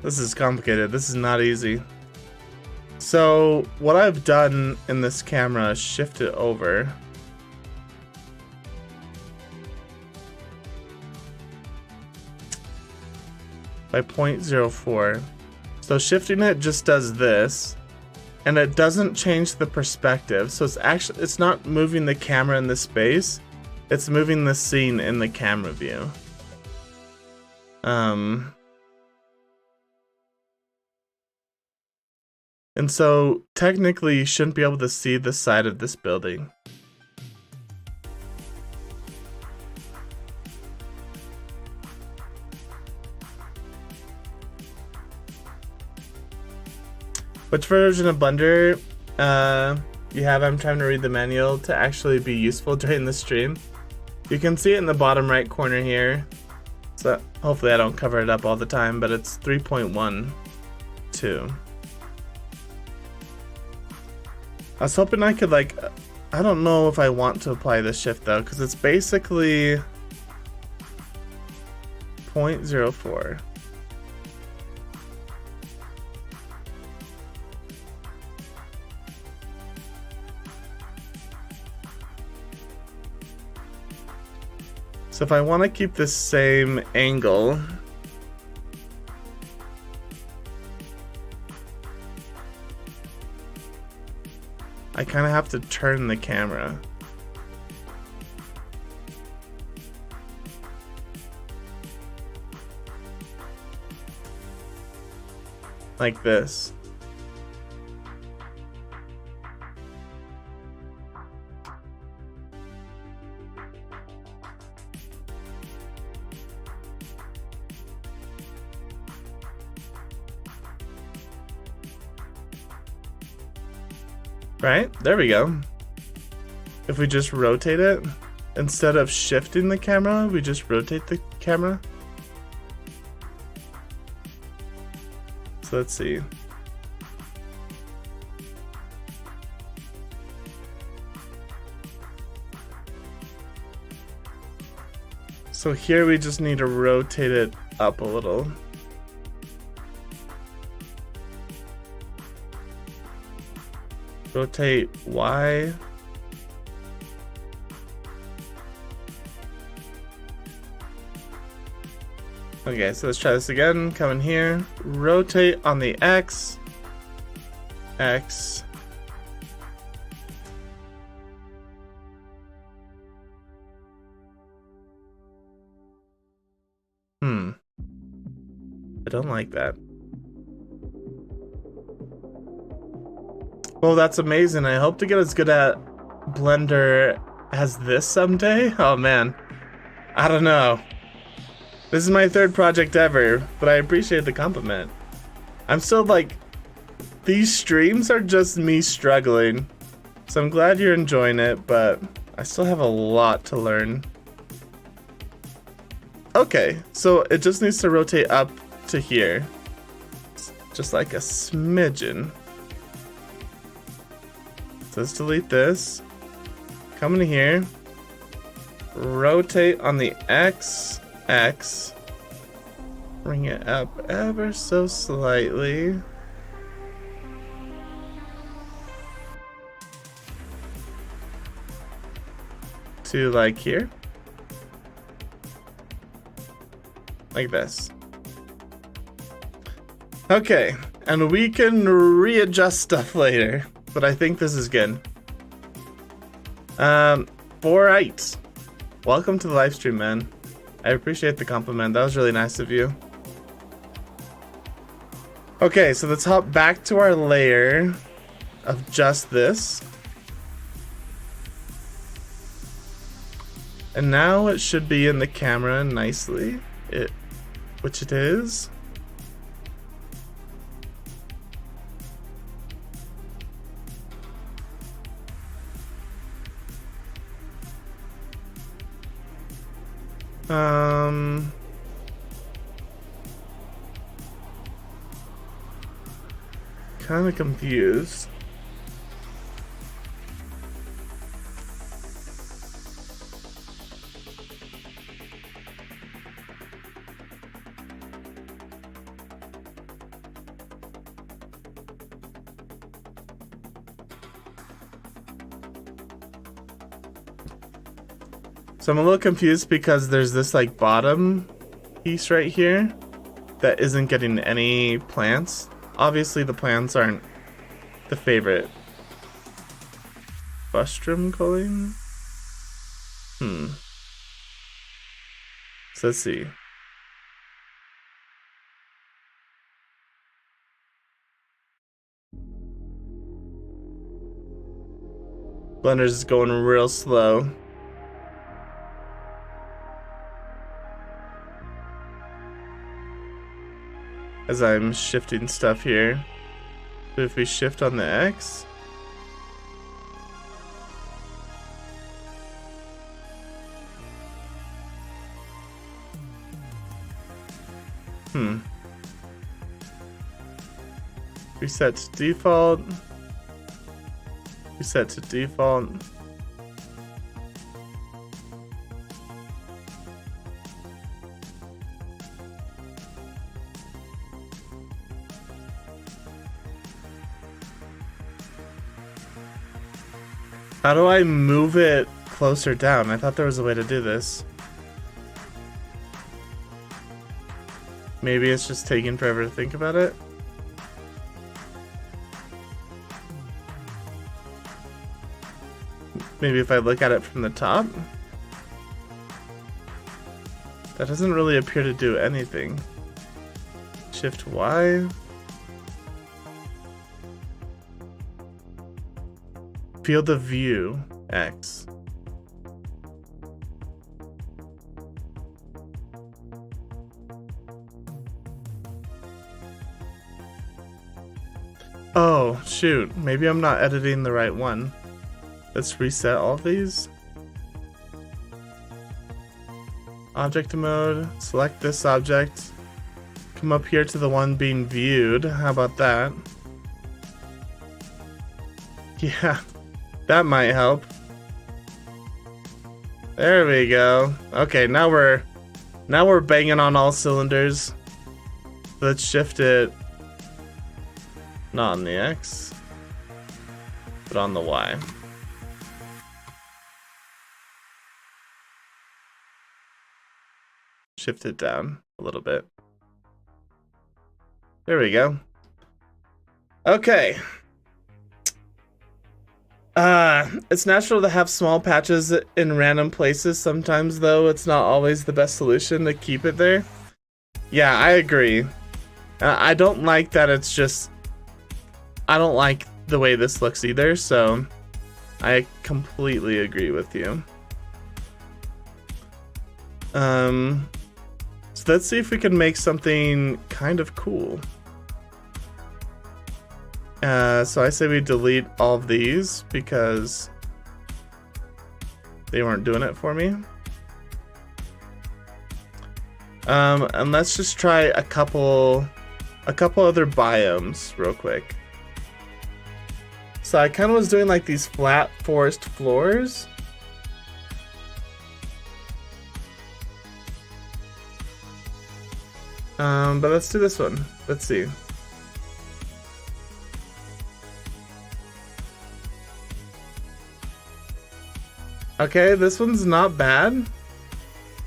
This is complicated. This is not easy. So what I've done in this camera is shift it over. By 0.04. So shifting it just does this, and it doesn't change the perspective. So it's not moving the camera in the space, it's moving the scene in the camera view. And so technically you shouldn't be able to see the side of this building. Which version of Blender you have? I'm trying to read the manual to actually be useful during the stream. You can see it in the bottom right corner here. So hopefully I don't cover it up all the time, but it's 3.12. I was hoping I could like, I don't know if I want to apply this shift though, because it's basically 0.04. So if I want to keep the same angle, I kind of have to turn the camera. Like this. Right? There we go. If we just rotate it, instead of shifting the camera, we just rotate the camera. So let's see. So here we just need to rotate it up a little. Rotate Y. Okay, so let's try this again. Come in here. Rotate on the X. X. I don't like that. Well, that's amazing. I hope to get as good at Blender as this someday. Oh man, I don't know. This is my third project ever, but I appreciate the compliment. I'm still like, these streams are just me struggling. So I'm glad you're enjoying it, but I still have a lot to learn. Okay, so it just needs to rotate up to here. Just like a smidgen. So let's delete this. Come in here. Rotate on the X. Bring it up ever so slightly. To like here. Like this. Okay, and we can readjust stuff later, but I think this is good. Alright. Welcome to the live stream, man. I appreciate the compliment. That was really nice of you. Okay, so let's hop back to our layer of just this. And now it should be in the camera nicely, which it is. Kind of confused. So I'm a little confused because there's this like bottom piece right here that isn't getting any plants. Obviously the plants aren't the favorite. Bustrum culling? So let's see. Blender's going real slow. As I'm shifting stuff here. But if we shift on the X, reset to default. Reset to default. How do I move it closer down? I thought there was a way to do this. Maybe it's just taking forever to think about it. Maybe if I look at it from the top. That doesn't really appear to do anything. Shift Y. Field of view, X. Oh, shoot. Maybe I'm not editing the right one. Let's reset all of these. Object mode, select this object. Come up here to the one being viewed. How about that? Yeah. That might help. There we go. Okay, now we're banging on all cylinders. Let's shift it not on the X, but on the Y. Shift it down a little bit. There we go. Okay. It's natural to have small patches in random places sometimes, though it's not always the best solution to keep it there. Yeah, I agree. I don't like that it's just... I don't like the way this looks either, so I completely agree with you. So let's see if we can make something kind of cool. So I say we delete all of these because they weren't doing it for me. And let's just try a couple other biomes real quick. So I kind of was doing like these flat forest floors. But let's do this one. Let's see. Okay, this one's not bad.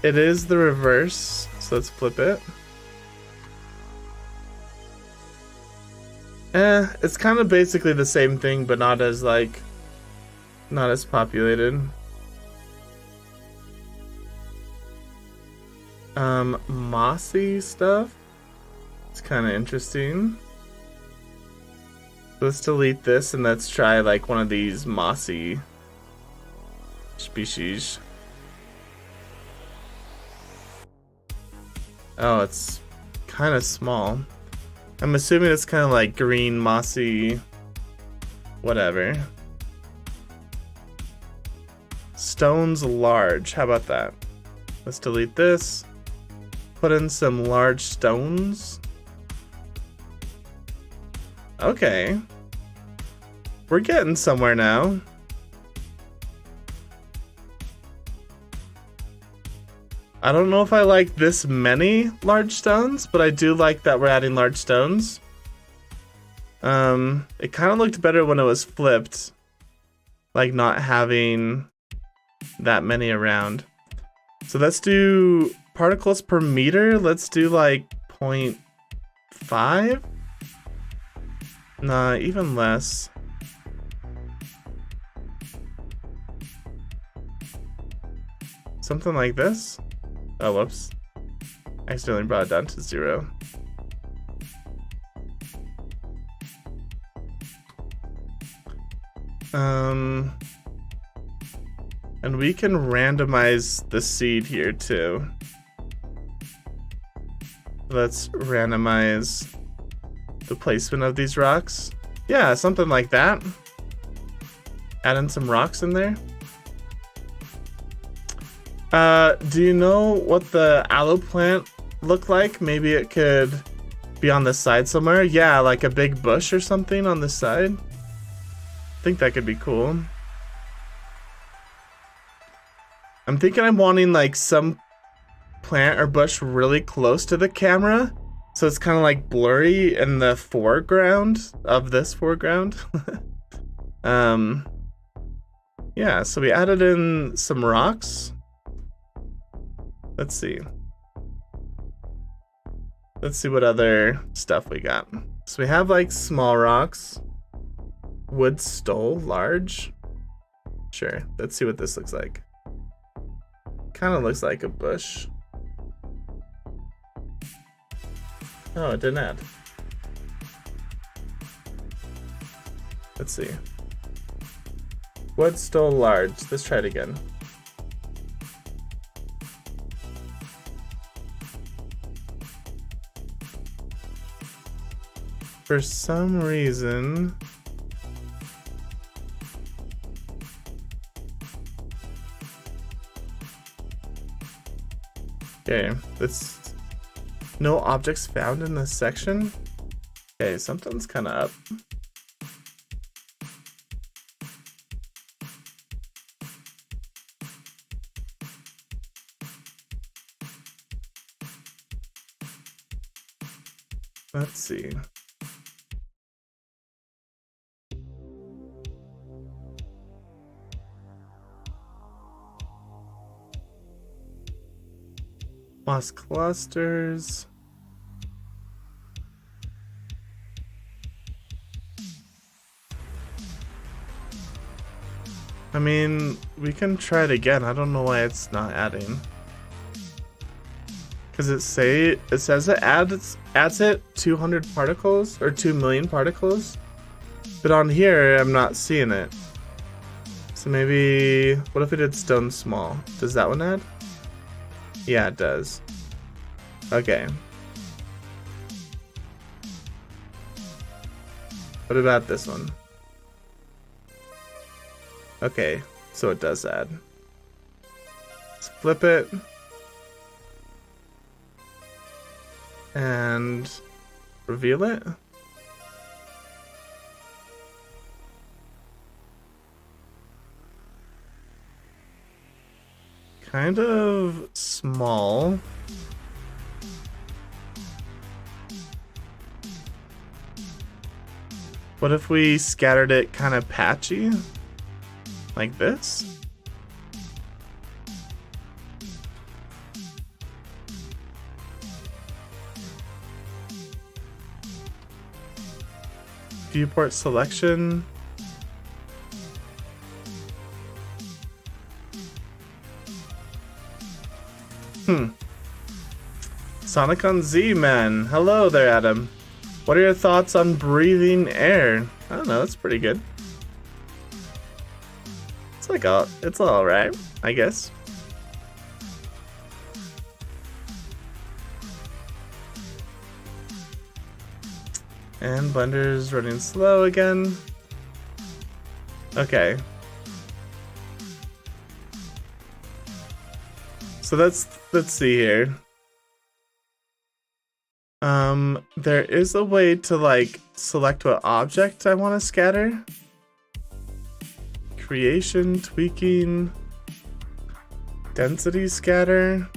It is the reverse, so let's flip it. It's kind of basically the same thing, but not as populated. Mossy stuff. It's kind of interesting. Let's delete this and let's try like one of these mossy species. Oh, it's kind of small. I'm assuming it's kind of like green, mossy, whatever. Stones large. How about that? Let's delete this. Put in some large stones. Okay. We're getting somewhere now. I don't know if I like this many large stones, but I do like that we're adding large stones. It kind of looked better when it was flipped. Like not having that many around. So let's do particles per meter. Let's do like 0.5. Nah, even less. Something like this. Oh, whoops. I accidentally brought it down to 0. And we can randomize the seed here too. Let's randomize the placement of these rocks. Yeah, something like that. Add in some rocks in there. Do you know what the aloe plant looked like? Maybe it could be on the side somewhere. Yeah, like a big bush or something on the side. think that could be cool. I'm thinking I'm wanting like some plant or bush really close to the camera, so it's kind of like blurry in the foreground of this foreground. Yeah, so we added in some rocks. Let's see what other stuff we got. So we have like small rocks, wood stole, large. Sure, let's see what this looks like. Kind of looks like a bush. Oh, it didn't add. Let's see. Wood stole large. Let's try it again. For some reason, okay, that's no objects found in this section. Okay, something's kind of up. Let's see. Moss clusters. I mean, we can try it again. I don't know why it's not adding. Because it says it adds it 200 particles or 2 million particles. But on here, I'm not seeing it. So maybe, what if we did stone small? Does that one add? Yeah, it does. Okay. What about this one? Okay, so it does add. Let's flip it. And reveal it. Kind of small. What if we scattered it kind of patchy? Like this? Viewport selection. Sonic on Z, man. Hello there, Adam. What are your thoughts on breathing air? I don't know, it's pretty good. It's like it's all right, I guess. And Blender's running slow again. Okay. So let's see here. There is a way to like select what object I want to scatter. Creation, tweaking, density scatter.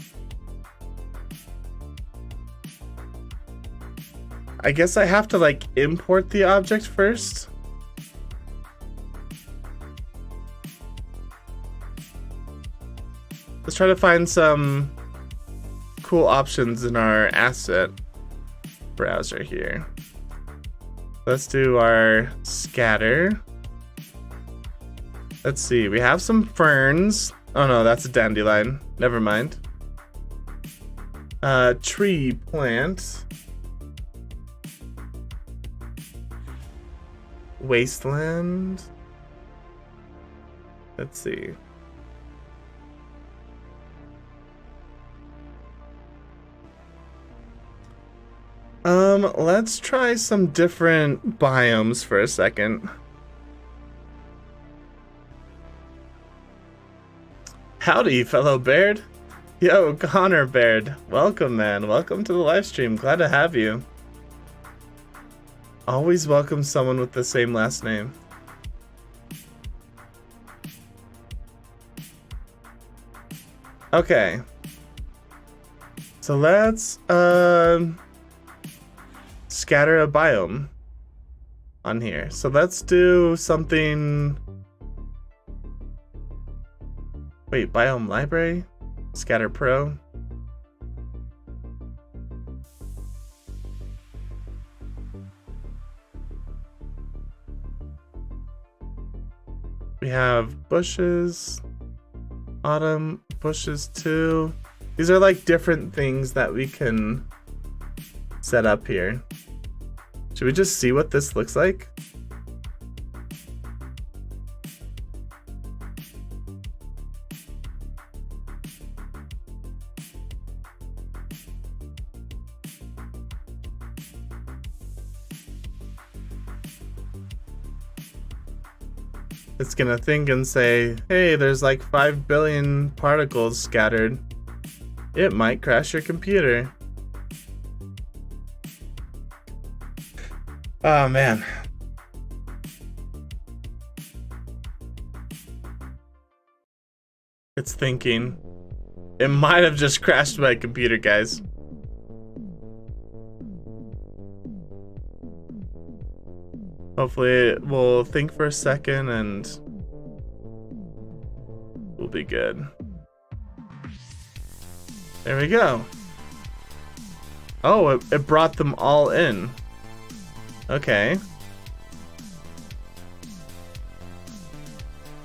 I guess I have to like import the object first. Let's try to find some cool options in our asset browser here. Let's do our scatter. Let's see, we have some ferns. Oh no, that's a dandelion. Never mind. Tree plant. Wasteland. Let's see. Let's try some different biomes for a second. Howdy, fellow Baird. Yo, Connor Baird. Welcome, man. Welcome to the live stream. Glad to have you. Always welcome someone with the same last name. Okay. So let's scatter a biome on here. So let's do something. Wait, biome library? Scatter Pro. We have bushes, autumn, bushes too. These are like different things that we can set up here. Should we just see what this looks like? It's gonna think and say, hey, there's like 5 billion particles scattered. It might crash your computer. Oh man. It's thinking. It might have just crashed my computer, guys. Hopefully it will think for a second and we'll be good. There we go. Oh, it brought them all in. Okay.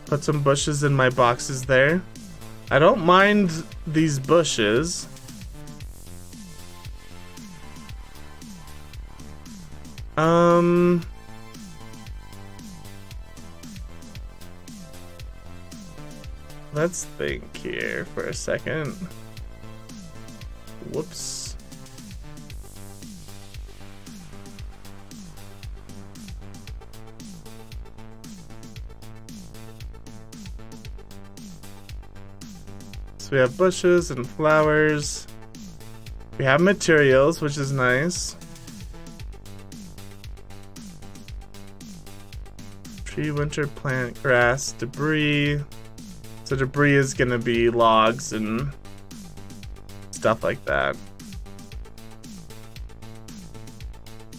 Put some bushes in my boxes there. I don't mind these bushes. Let's think here for a second. Whoops. So we have bushes and flowers. We have materials, which is nice. Tree, winter, plant, grass, debris. So debris is gonna be logs and stuff like that.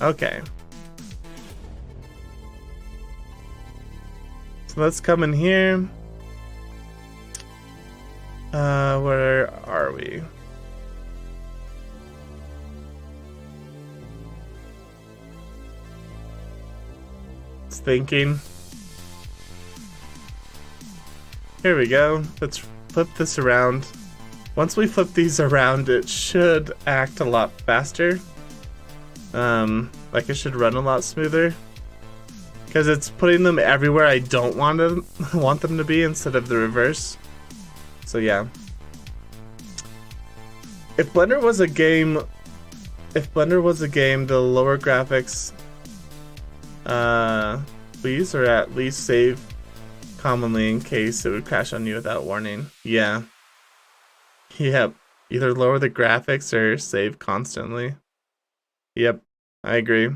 Okay. So let's come in here. Where are we? It's thinking. Here we go. Let's flip this around. Once we flip these around, it should act a lot faster. Like it should run a lot smoother. Because it's putting them everywhere I don't want them to be instead of the reverse. So yeah. If Blender was a game, the lower graphics, please, or at least save commonly in case it would crash on you without warning. Yeah. Yep. Either lower the graphics or save constantly. Yep. I agree.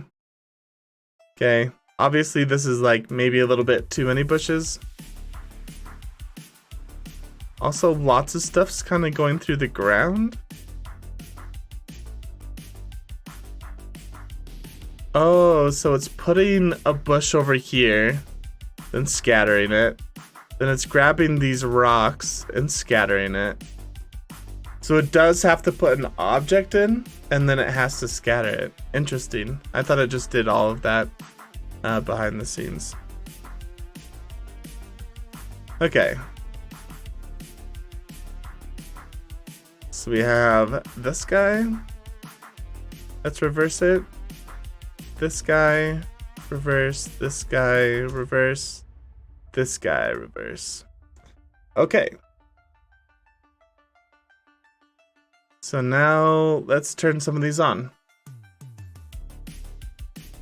Okay. Obviously this is like maybe a little bit too many bushes. Also, lots of stuff's kind of going through the ground. Oh, so it's putting a bush over here, then scattering it. Then it's grabbing these rocks and scattering it. So it does have to put an object in, and then it has to scatter it. Interesting. I thought it just did all of that behind the scenes. Okay. So we have this guy. Let's reverse it. This guy, reverse. This guy, reverse. This guy, reverse. Okay. So now let's turn some of these on.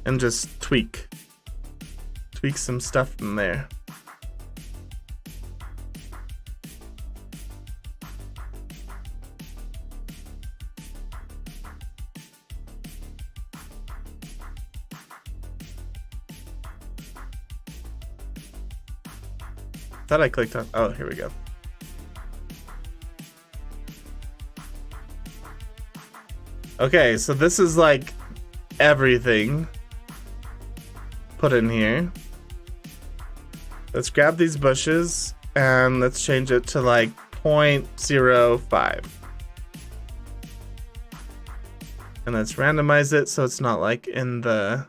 And just tweak some stuff in there. Thought I clicked on, oh, here we go. Okay, so this is like everything put in here. Let's grab these bushes and let's change it to like 0.05. And let's randomize it so it's not like in the...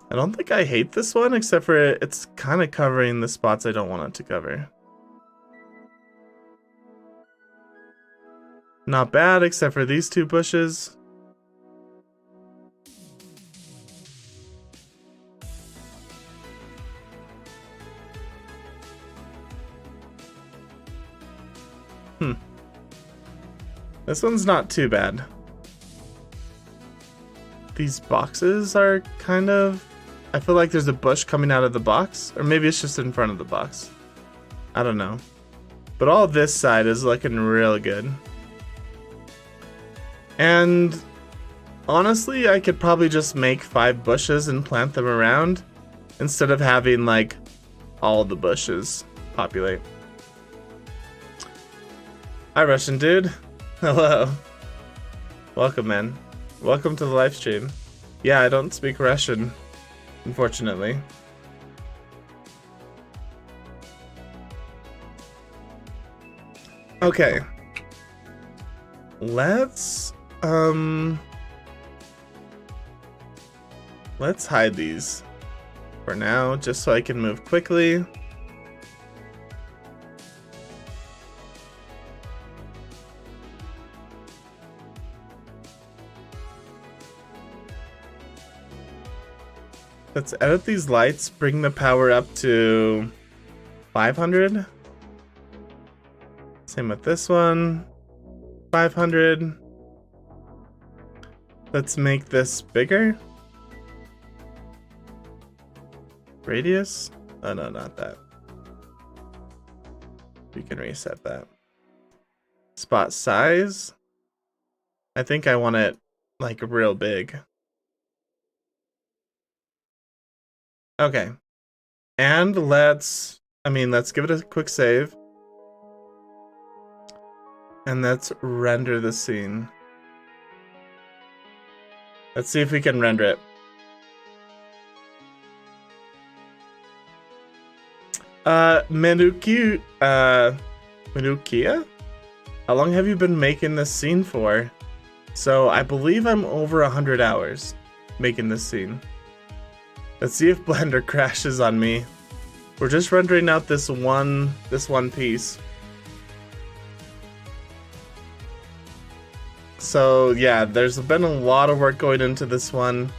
I don't think I hate this one, except for it's kind of covering the spots I don't want it to cover. Not bad, except for these two bushes. This one's not too bad. These boxes are kind of... I feel like there's a bush coming out of the box, or maybe it's just in front of the box. I don't know. But all this side is looking real good. And honestly, I could probably just make 5 bushes and plant them around instead of having like all the bushes populate. Hi, Russian dude. Hello. Welcome, man. Welcome to the live stream. Yeah, I don't speak Russian, unfortunately. Okay. Let's hide these for now, just so I can move quickly. Let's edit these lights, bring the power up to 500. Same with this one. 500. Let's make this bigger. Radius? Oh no, not that. We can reset that. Spot size. I think I want it like real big. Okay. And let's give it a quick save. And let's render the scene. Let's see if we can render it. Menukia? How long have you been making this scene for? So I believe I'm over 100 hours making this scene. Let's see if Blender crashes on me. We're just rendering out this one piece. So yeah, there's been a lot of work going into this one.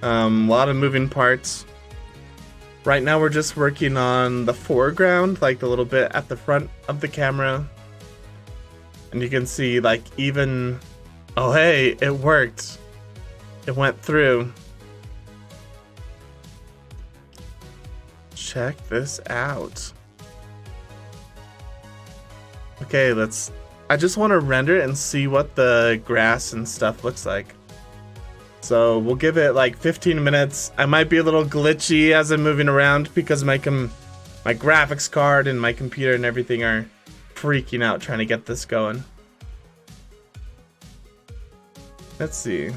A lot of moving parts. Right now we're just working on the foreground, like the little bit at the front of the camera. And you can see like even... Oh hey, it worked. It went through. Check this out. Okay, I just want to render it and see what the grass and stuff looks like. So we'll give it like 15 minutes. I might be a little glitchy as I'm moving around because my graphics card and my computer and everything are freaking out trying to get this going. Let's see.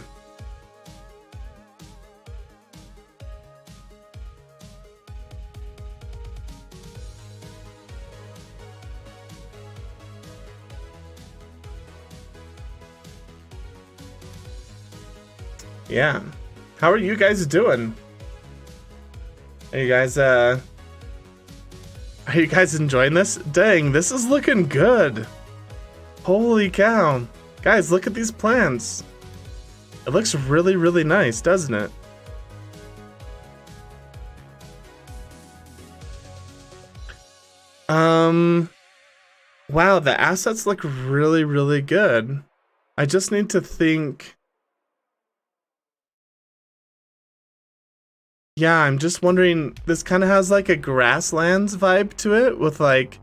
Yeah. How are you guys doing? Are you guys enjoying this? Dang, this is looking good. Holy cow. Guys, look at these plants. It looks really, really nice, doesn't it? Wow, the assets look really, really good. I just need to think. Yeah, I'm just wondering, this kind of has like a grasslands vibe to it with like,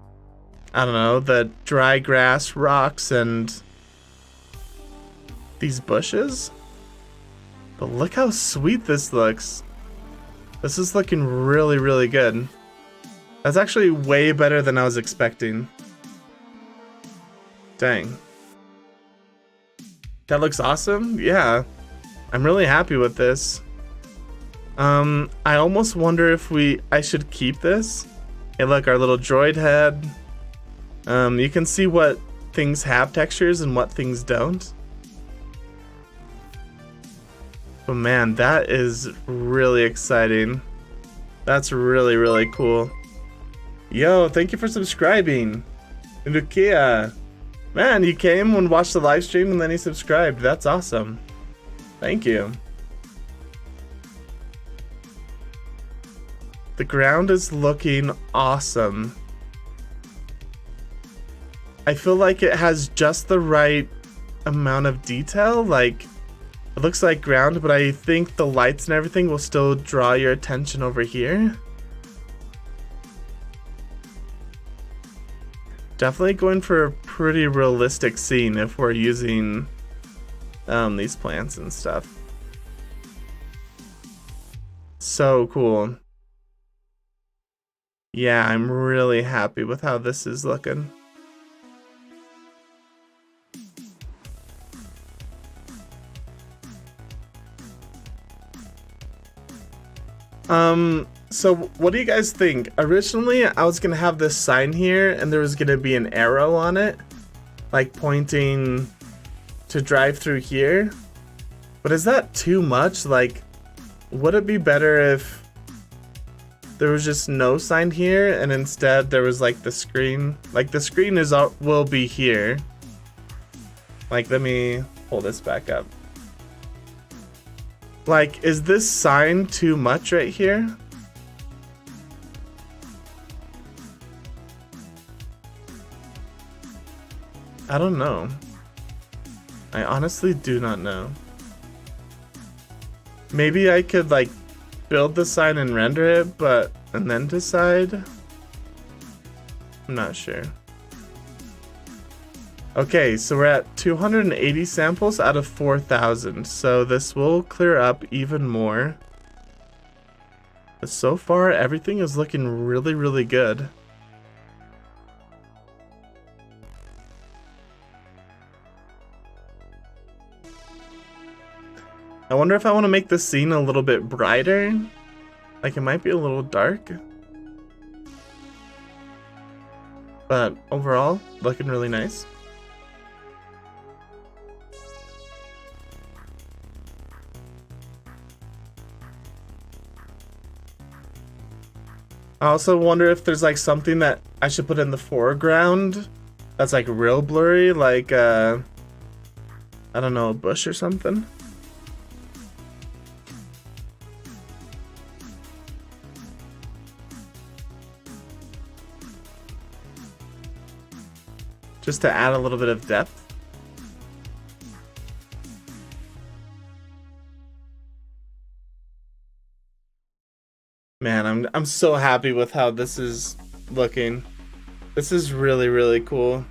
I don't know, the dry grass, rocks, and these bushes. But look how sweet this looks. This is looking really, really good. That's actually way better than I was expecting. Dang. That looks awesome. Yeah. I'm really happy with this. I almost wonder if I should keep this. Hey, look, our little droid head. You can see what things have textures and what things don't. But man, that is really exciting. That's really, really cool. Yo, thank you for subscribing. Lukia. Man, you came and watched the live stream and then you subscribed. That's awesome. Thank you. The ground is looking awesome. I feel like it has just the right amount of detail. Like, it looks like ground, but I think the lights and everything will still draw your attention over here. Definitely going for a pretty realistic scene if we're using these plants and stuff. So cool. Yeah, I'm really happy with how this is looking. So what do you guys think? Originally, I was gonna have this sign here and there was gonna be an arrow on it, like pointing to drive through here. But is that too much? Like, would it be better if there was just no sign here and instead there was like the screen? Like the screen will be here. Like, let me pull this back up. Like, is this sign too much right here? I don't know. I honestly do not know. Maybe I could like build the sign and render it, and then decide. I'm not sure. Okay, so we're at 280 samples out of 4,000, so this will clear up even more. But so far, everything is looking really, really good. I wonder if I want to make the scene a little bit brighter. Like, it might be a little dark. But overall, looking really nice. I also wonder if there's like something that I should put in the foreground that's like real blurry, like I don't know, a bush or something. Just to add a little bit of depth. Man, I'm so happy with how this is looking. This is really, really cool.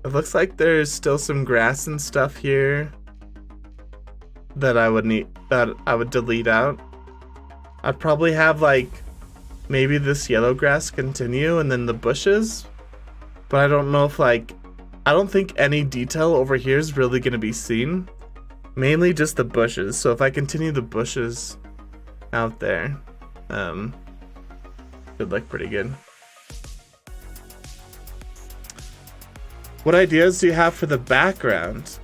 It looks like there's still some grass and stuff here that I would delete out. I'd probably have like maybe this yellow grass continue and then the bushes, but I don't know if like, I don't think any detail over here is really gonna be seen. Mainly just the bushes. So if I continue the bushes out there, it'd look pretty good. What ideas do you have for the background?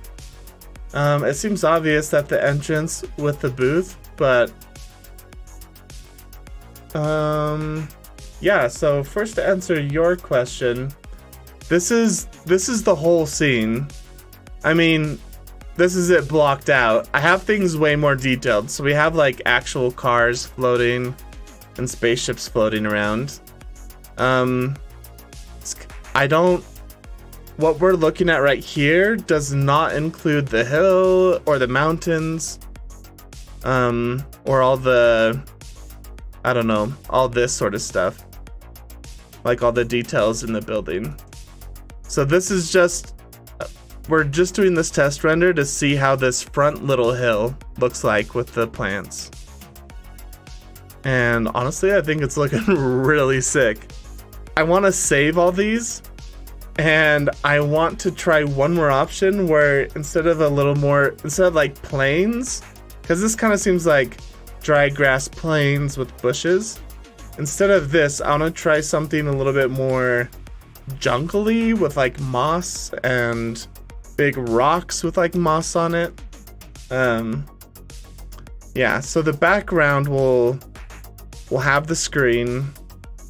It seems obvious that the entrance with the booth, but yeah, so first to answer your question, this is the whole scene. I mean, this is it blocked out. I have things way more detailed. So we have like actual cars floating and spaceships floating around. What we're looking at right here does not include the hill or the mountains, or all the, I don't know, all this sort of stuff. Like all the details in the building. So this is just we're just doing this test render to see how this front little hill looks like with the plants. And honestly, I think it's looking really sick. I want to save all these, and I want to try one more option where instead of like plains, because this kind of seems like dry grass plains with bushes. Instead of this, I want to try something a little bit more jungly with like moss and big rocks with like moss on it. Yeah, so the background will have the screen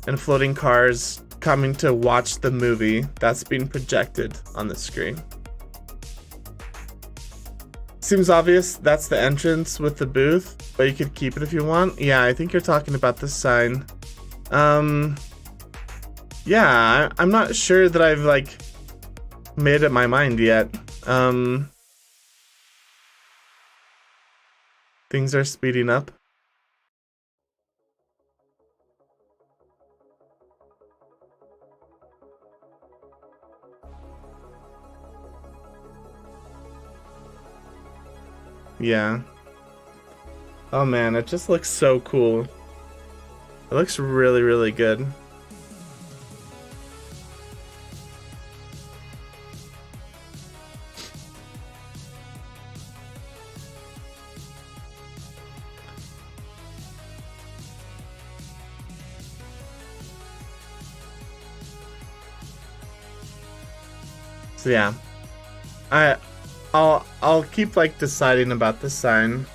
and floating cars coming to watch the movie that's being projected on the screen. Seems obvious that's the entrance with the booth, but you could keep it if you want. Yeah, I think you're talking about this sign. Yeah, I'm not sure that I've like made up my mind yet. Things are speeding up. Yeah. Oh man, it just looks so cool. It looks really, really good. So yeah. I'll keep like deciding about this sign.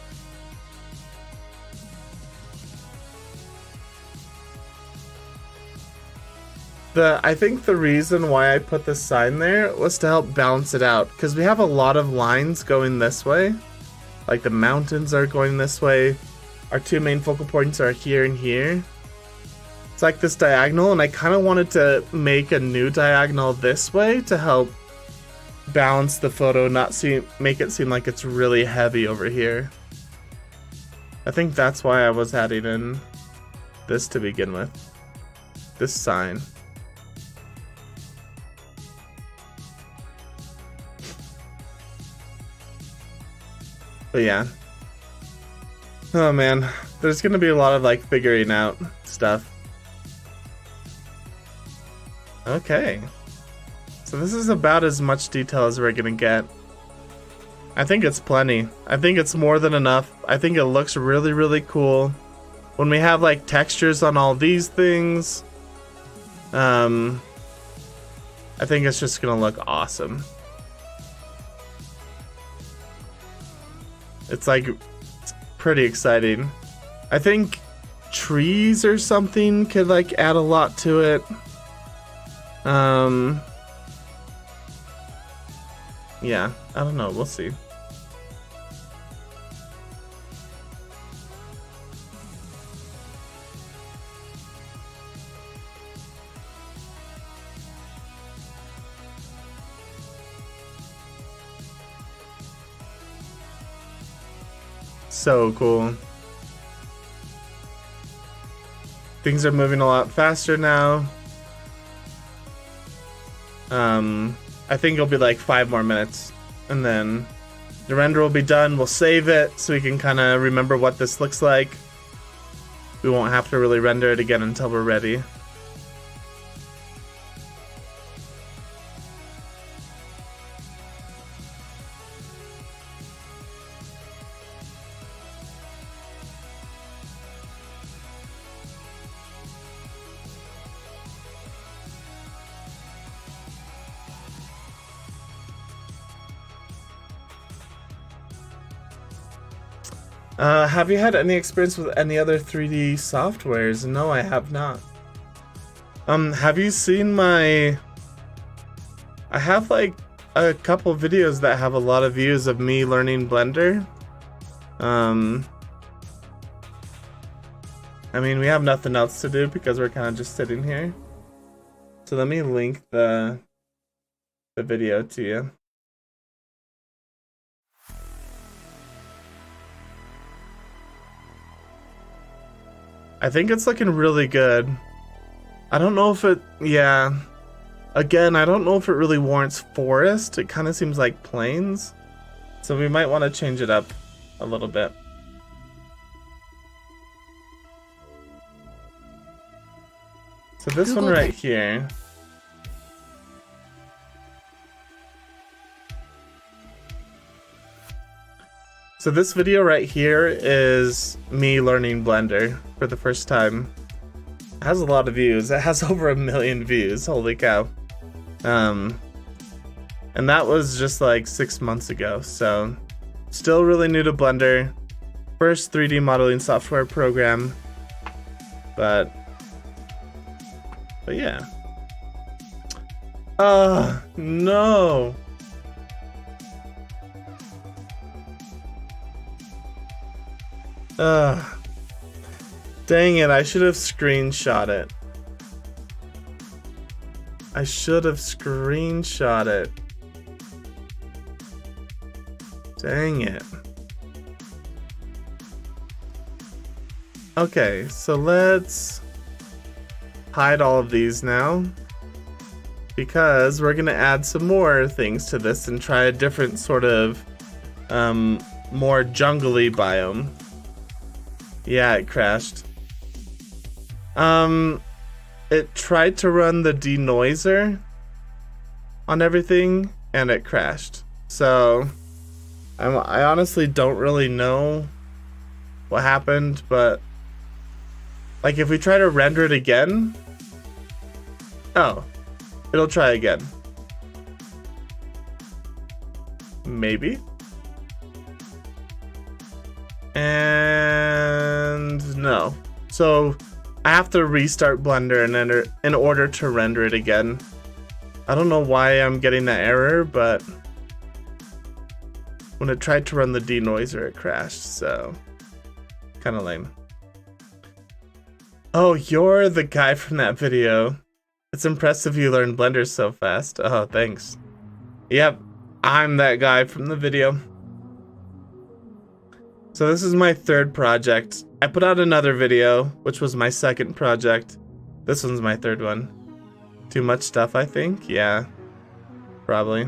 I think the reason why I put this sign there was to help balance it out, because we have a lot of lines going this way. Like the mountains are going this way. Our two main focal points are here and here. It's like this diagonal, and I kind of wanted to make a new diagonal this way to help balance the photo, make it seem like it's really heavy over here. I think that's why I was adding in this to begin with. This sign. But yeah. Oh man, there's gonna be a lot of like figuring out stuff. Okay. So this is about as much detail as we're gonna get. I think it's plenty. I think it's more than enough. I think it looks really, really cool. When we have like textures on all these things, I think it's just gonna look awesome. It's pretty exciting. I think trees or something could like add a lot to it. Yeah, I don't know, we'll see. So cool. Things are moving a lot faster now. I think it'll be like 5 more minutes, and then the render will be done. We'll save it so we can kind of remember what this looks like. We won't have to really render it again until we're ready. Have you had any experience with any other 3D softwares? No, I have not. Have you seen my... I have like a couple videos that have a lot of views of me learning Blender. I mean, we have nothing else to do because we're kind of just sitting here. So let me link the video to you. I think it's looking really good. I don't know if it... Yeah. Again, I don't know if it really warrants forest. It kind of seems like plains. So we might want to change it up a little bit. So this one right here. So this video right here is me learning Blender for the first time. It has a lot of views. It has over 1 million views. Holy cow. And that was just like 6 months ago. So still really new to Blender. First 3D modeling software program. But yeah. No. Dang it, I should have screenshot it. I should have screenshot it. Dang it. Okay, so let's hide all of these now, because we're gonna add some more things to this and try a different sort of more jungly biome. Yeah, it crashed. It tried to run the denoiser on everything and it crashed. So I honestly don't really know what happened, but like if we try to render it again, oh, it'll try again. Maybe. And no. So I have to restart Blender in order to render it again. I don't know why I'm getting that error, but when it tried to run the denoiser, it crashed, so kind of lame. Oh, you're the guy from that video. It's impressive you learned Blender so fast. Oh, thanks. Yep, I'm that guy from the video. So this is my third project. I put out another video, which was my second project. This one's my third one. Too much stuff, I think? Yeah, probably.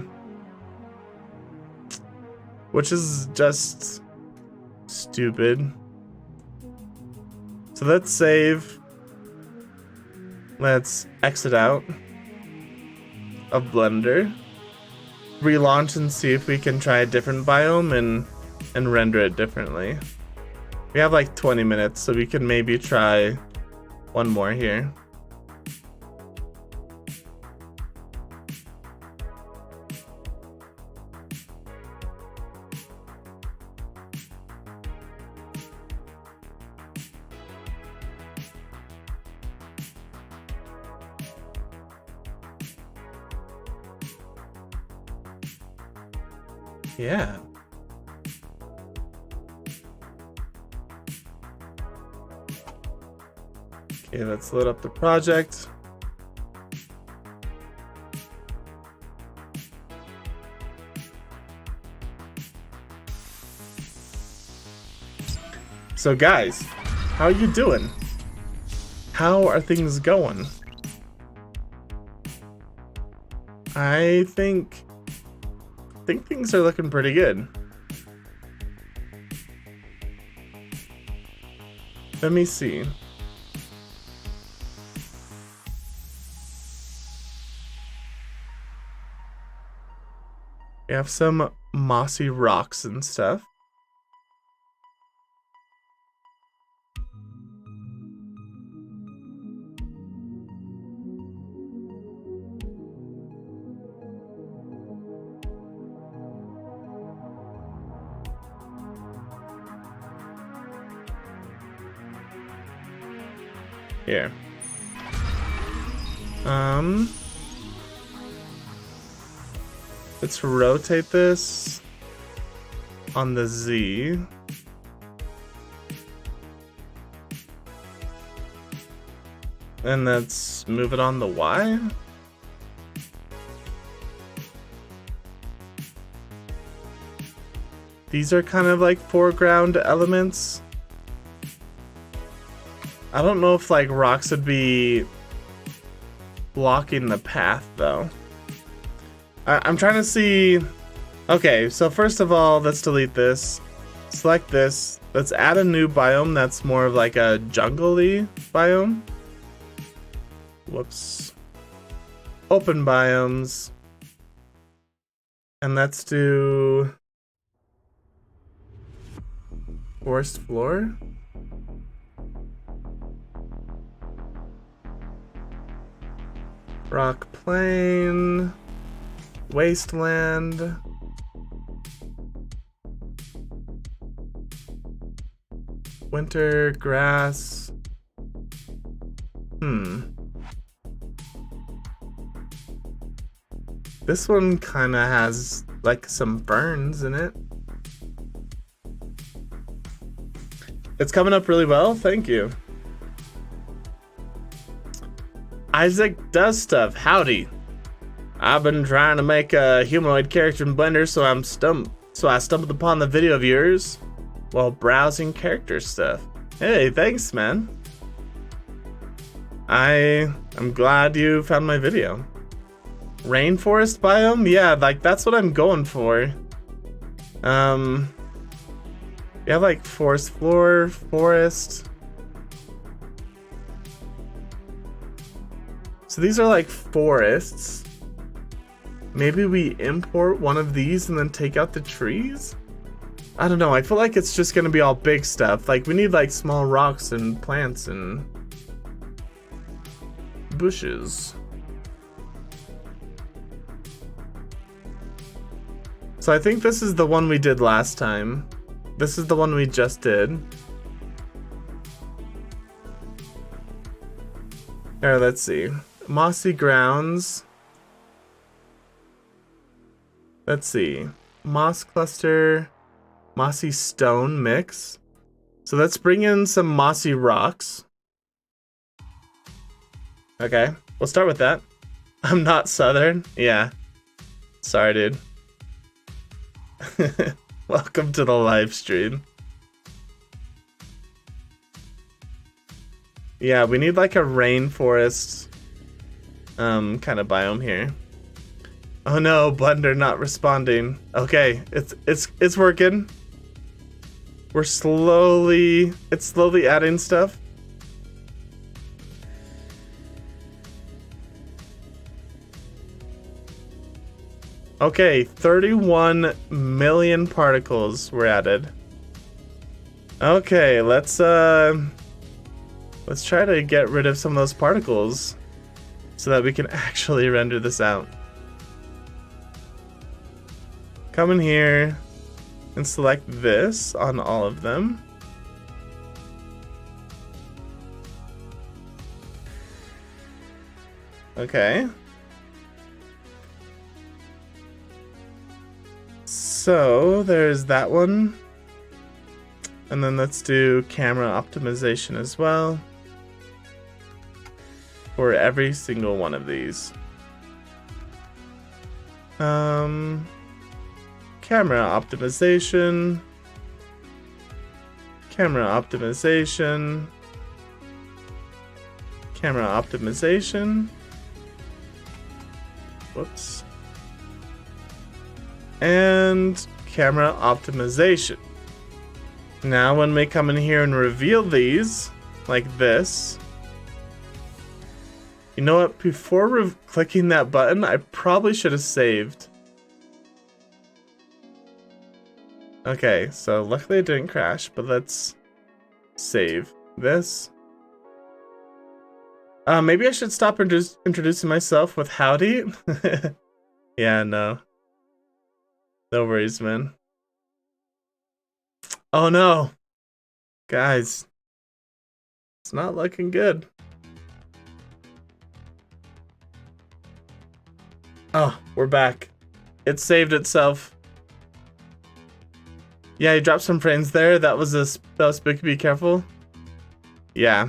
Which is just stupid. So let's save. Let's exit out of Blender. Relaunch and see if we can try a different biome and render it differently. We have like 20 minutes, so we can maybe try one more here. Yeah. Okay, let's load up the project. So guys, how are you doing? How are things going? I think things are looking pretty good. Let me see. We have some mossy rocks and stuff. Here. Let's rotate this on the Z. And let's move it on the Y. These are kind of like foreground elements. I don't know if like rocks would be blocking the path though. I'm trying to see. Okay, so first of all, let's delete this. Select this. Let's add a new biome that's more of like a jungle-y biome. Whoops. Open biomes. And let's do forest floor. Rock plain. Wasteland. Winter grass. This one kind of has like some ferns in it. It's coming up really well, thank you. Isaac does stuff, howdy. I've been trying to make a humanoid character in Blender, so I stumbled upon the video of yours while browsing character stuff. Hey, thanks, man. I'm glad you found my video. Rainforest biome? Yeah, like that's what I'm going for. You have like forest floor, forest. So these are like forests. Maybe we import one of these and then take out the trees? I don't know, I feel like it's just gonna be all big stuff. Like we need like small rocks and plants and bushes. So I think this is the one we did last time. This is the one we just did. Alright, let's see. Mossy grounds. Let's see. Moss cluster, mossy stone mix. So let's bring in some mossy rocks. Okay, we'll start with that. I'm not southern. Yeah. Sorry, dude. Welcome to the live stream. Yeah, we need like a rainforest kind of biome here. Oh no, Blender not responding. Okay, it's working. It's slowly adding stuff. Okay, 31 million particles were added. Okay, let's try to get rid of some of those particles so that we can actually render this out. Come in here and select this on all of them. Okay. So there's that one. And then let's do camera optimization as well for every single one of these. Camera optimization. Camera optimization. Camera optimization. Whoops. And camera optimization. Now when we come in here and reveal these, like this, you know what, before clicking that button, I probably should have saved. Okay, so luckily it didn't crash, but let's save this. Maybe I should stop introducing myself with howdy. Yeah, no. No worries, man. Oh no. Guys. It's not looking good. Oh, we're back. It saved itself. Yeah, you dropped some frames there. That was spooky. Be careful. Yeah.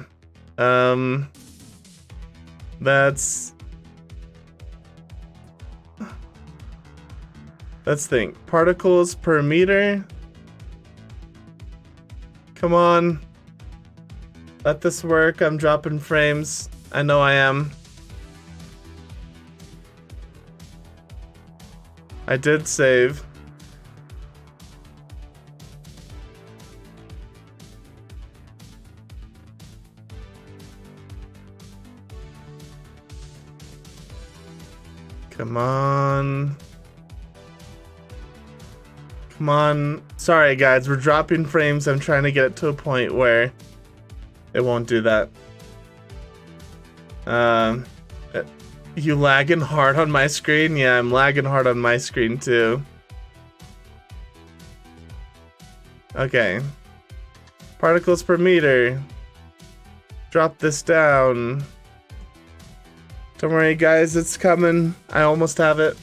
Let's think. Particles per meter. Come on. Let this work. I'm dropping frames. I know I am. I did save. Come on. Come on. Sorry guys, we're dropping frames. I'm trying to get it to a point where it won't do that. You lagging hard on my screen? Yeah, I'm lagging hard on my screen too. Okay. Particles per meter. Drop this down. Don't worry guys, it's coming. I almost have it.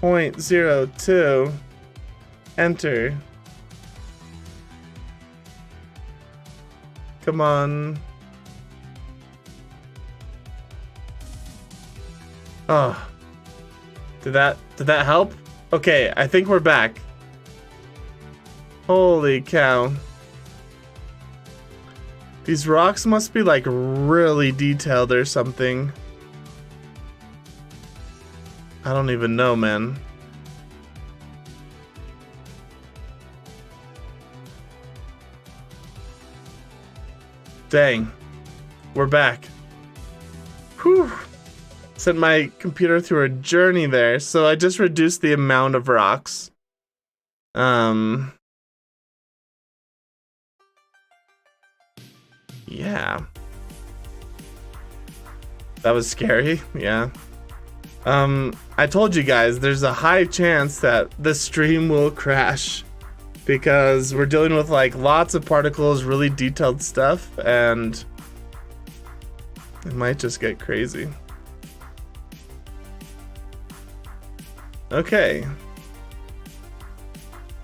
0.02. Enter. Come on. Oh. Did that help? Okay, I think we're back. Holy cow. These rocks must be like really detailed or something. I don't even know, man. Dang. We're back. Whew. Sent my computer through a journey there, so I just reduced the amount of rocks. Yeah. That was scary, yeah. I told you guys, there's a high chance that the stream will crash because we're dealing with like lots of particles, really detailed stuff, and it might just get crazy. Okay.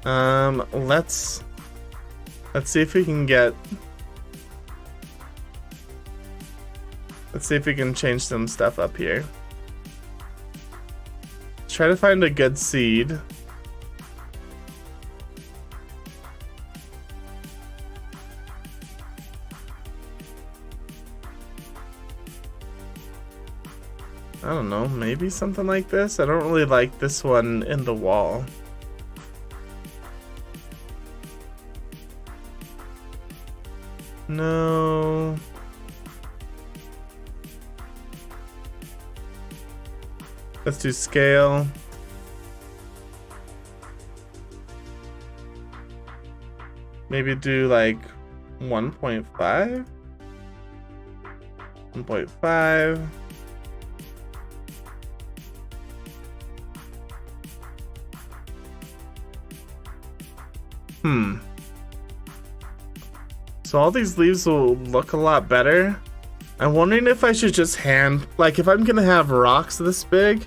Let's see if we can get. Let's see if we can change some stuff up here. Let's try to find a good seed. I don't know, maybe something like this? I don't really like this one in the wall. No. Let's do scale. Maybe do like 1.5? 1.5. So all these leaves will look a lot better. I'm wondering if I should just hand, like if I'm gonna have rocks this big,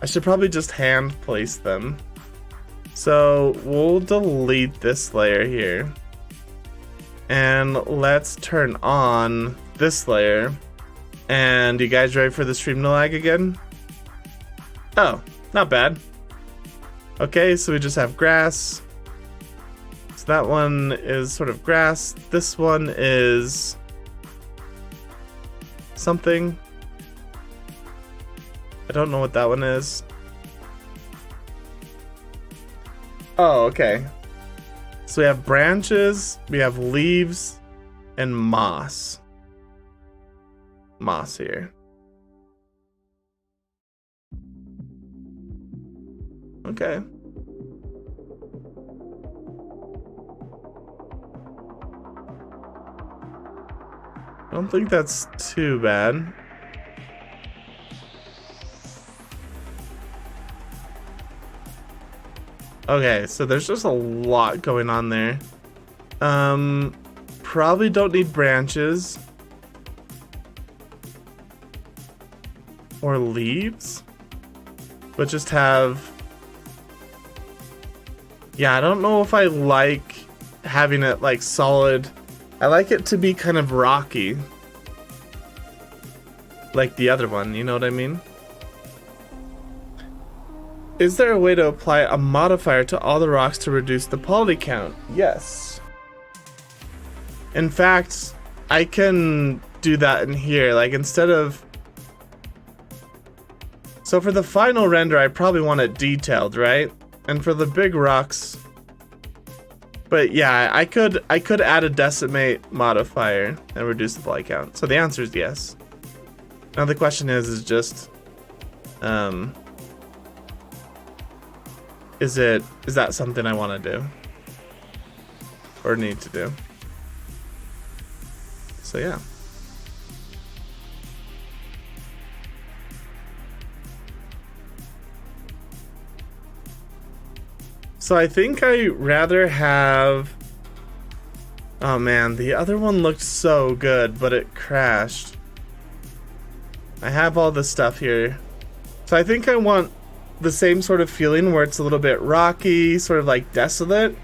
I should probably just hand place them. So we'll delete this layer here. And let's turn on this layer. And you guys ready for the stream to lag again? Oh, not bad. Okay, so we just have grass. So that one is sort of grass. This one is something. I don't know what that one is. Oh, okay. So we have branches, we have leaves, and moss. Moss here. Okay. I don't think that's too bad. Okay, so there's just a lot going on there. Probably don't need branches. Or leaves. But just have... Yeah, I don't know if I like having it like solid. I like it to be kind of rocky. Like the other one, you know what I mean? Is there a way to apply a modifier to all the rocks to reduce the poly count? Yes. In fact, I can do that in here. Like instead of So for the final render, I probably want it detailed, right? And for the big rocks, but yeah, I could add a decimate modifier and reduce the poly count. So the answer is yes. Now the question is just, is that something I want to do or need to do? So yeah. So I think I rather have, oh man, the other one looked so good, but it crashed. I have all this stuff here. So I think I want the same sort of feeling where it's a little bit rocky, sort of like desolate,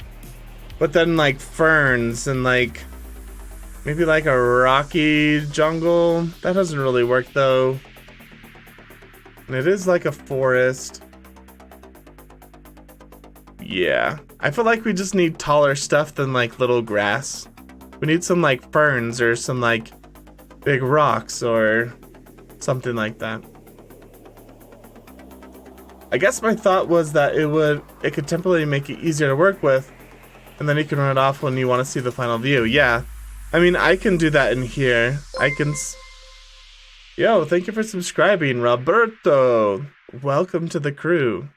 but then like ferns and like maybe like a rocky jungle. That doesn't really work though. And it is like a forest. Yeah, I feel like we just need taller stuff than like little grass. We need some like ferns or some like big rocks or something like that. I guess my thought was that it could temporarily make it easier to work with, and then you can run it off when you want to see the final view. Yeah, I mean, I can do that in here. Yo, thank you for subscribing, Roberto. Welcome to the crew.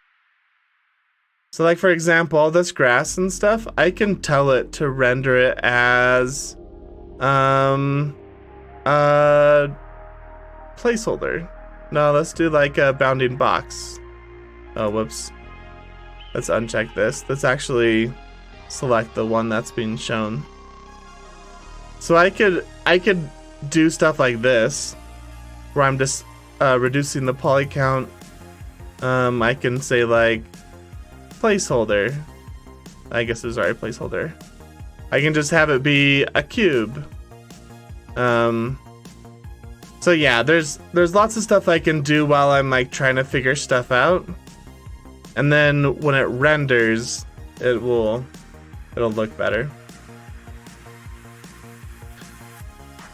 So like, for example, all this grass and stuff, I can tell it to render it as placeholder. No, let's do like a bounding box. Oh, whoops. Let's uncheck this. Let's actually select the one that's being shown. So I could do stuff like this, where I'm just reducing the poly count. I can say like placeholder. I guess it's already placeholder. I can just have it be a cube. So yeah, there's lots of stuff I can do while I'm like trying to figure stuff out. And then when it renders, it'll look better.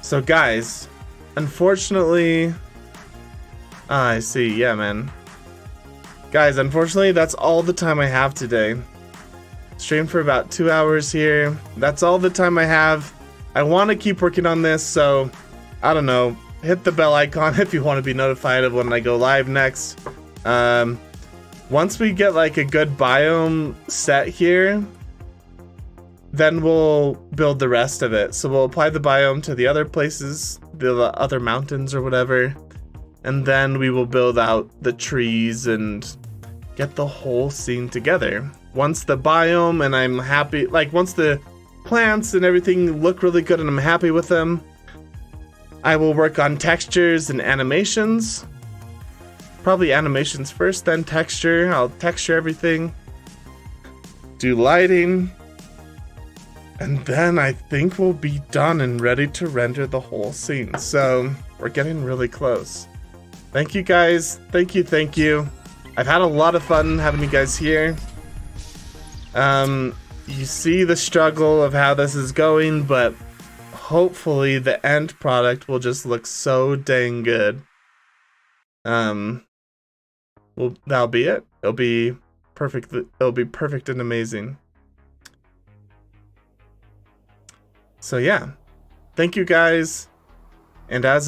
So guys, unfortunately, I see, yeah man. Guys, unfortunately, that's all the time I have today. Streamed for about 2 hours here. That's all the time I have. I want to keep working on this, so I don't know. Hit the bell icon if you want to be notified of when I go live next. Once we get like a good biome set here, then we'll build the rest of it. So we'll apply the biome to the other places, the other mountains or whatever, and then we will build out the trees and get the whole scene together. Once the biome and I'm happy, like once the plants and everything look really good and I'm happy with them, I will work on textures and animations. Probably animations first, then texture. I'll texture everything, do lighting, and then I think we'll be done and ready to render the whole scene. So we're getting really close. Thank you guys. Thank you. I've had a lot of fun having you guys here. You see the struggle of how this is going, but hopefully the end product will just look so dang good. Well, that'll be it. It'll be perfect. It'll be perfect and amazing. So yeah, thank you guys. And as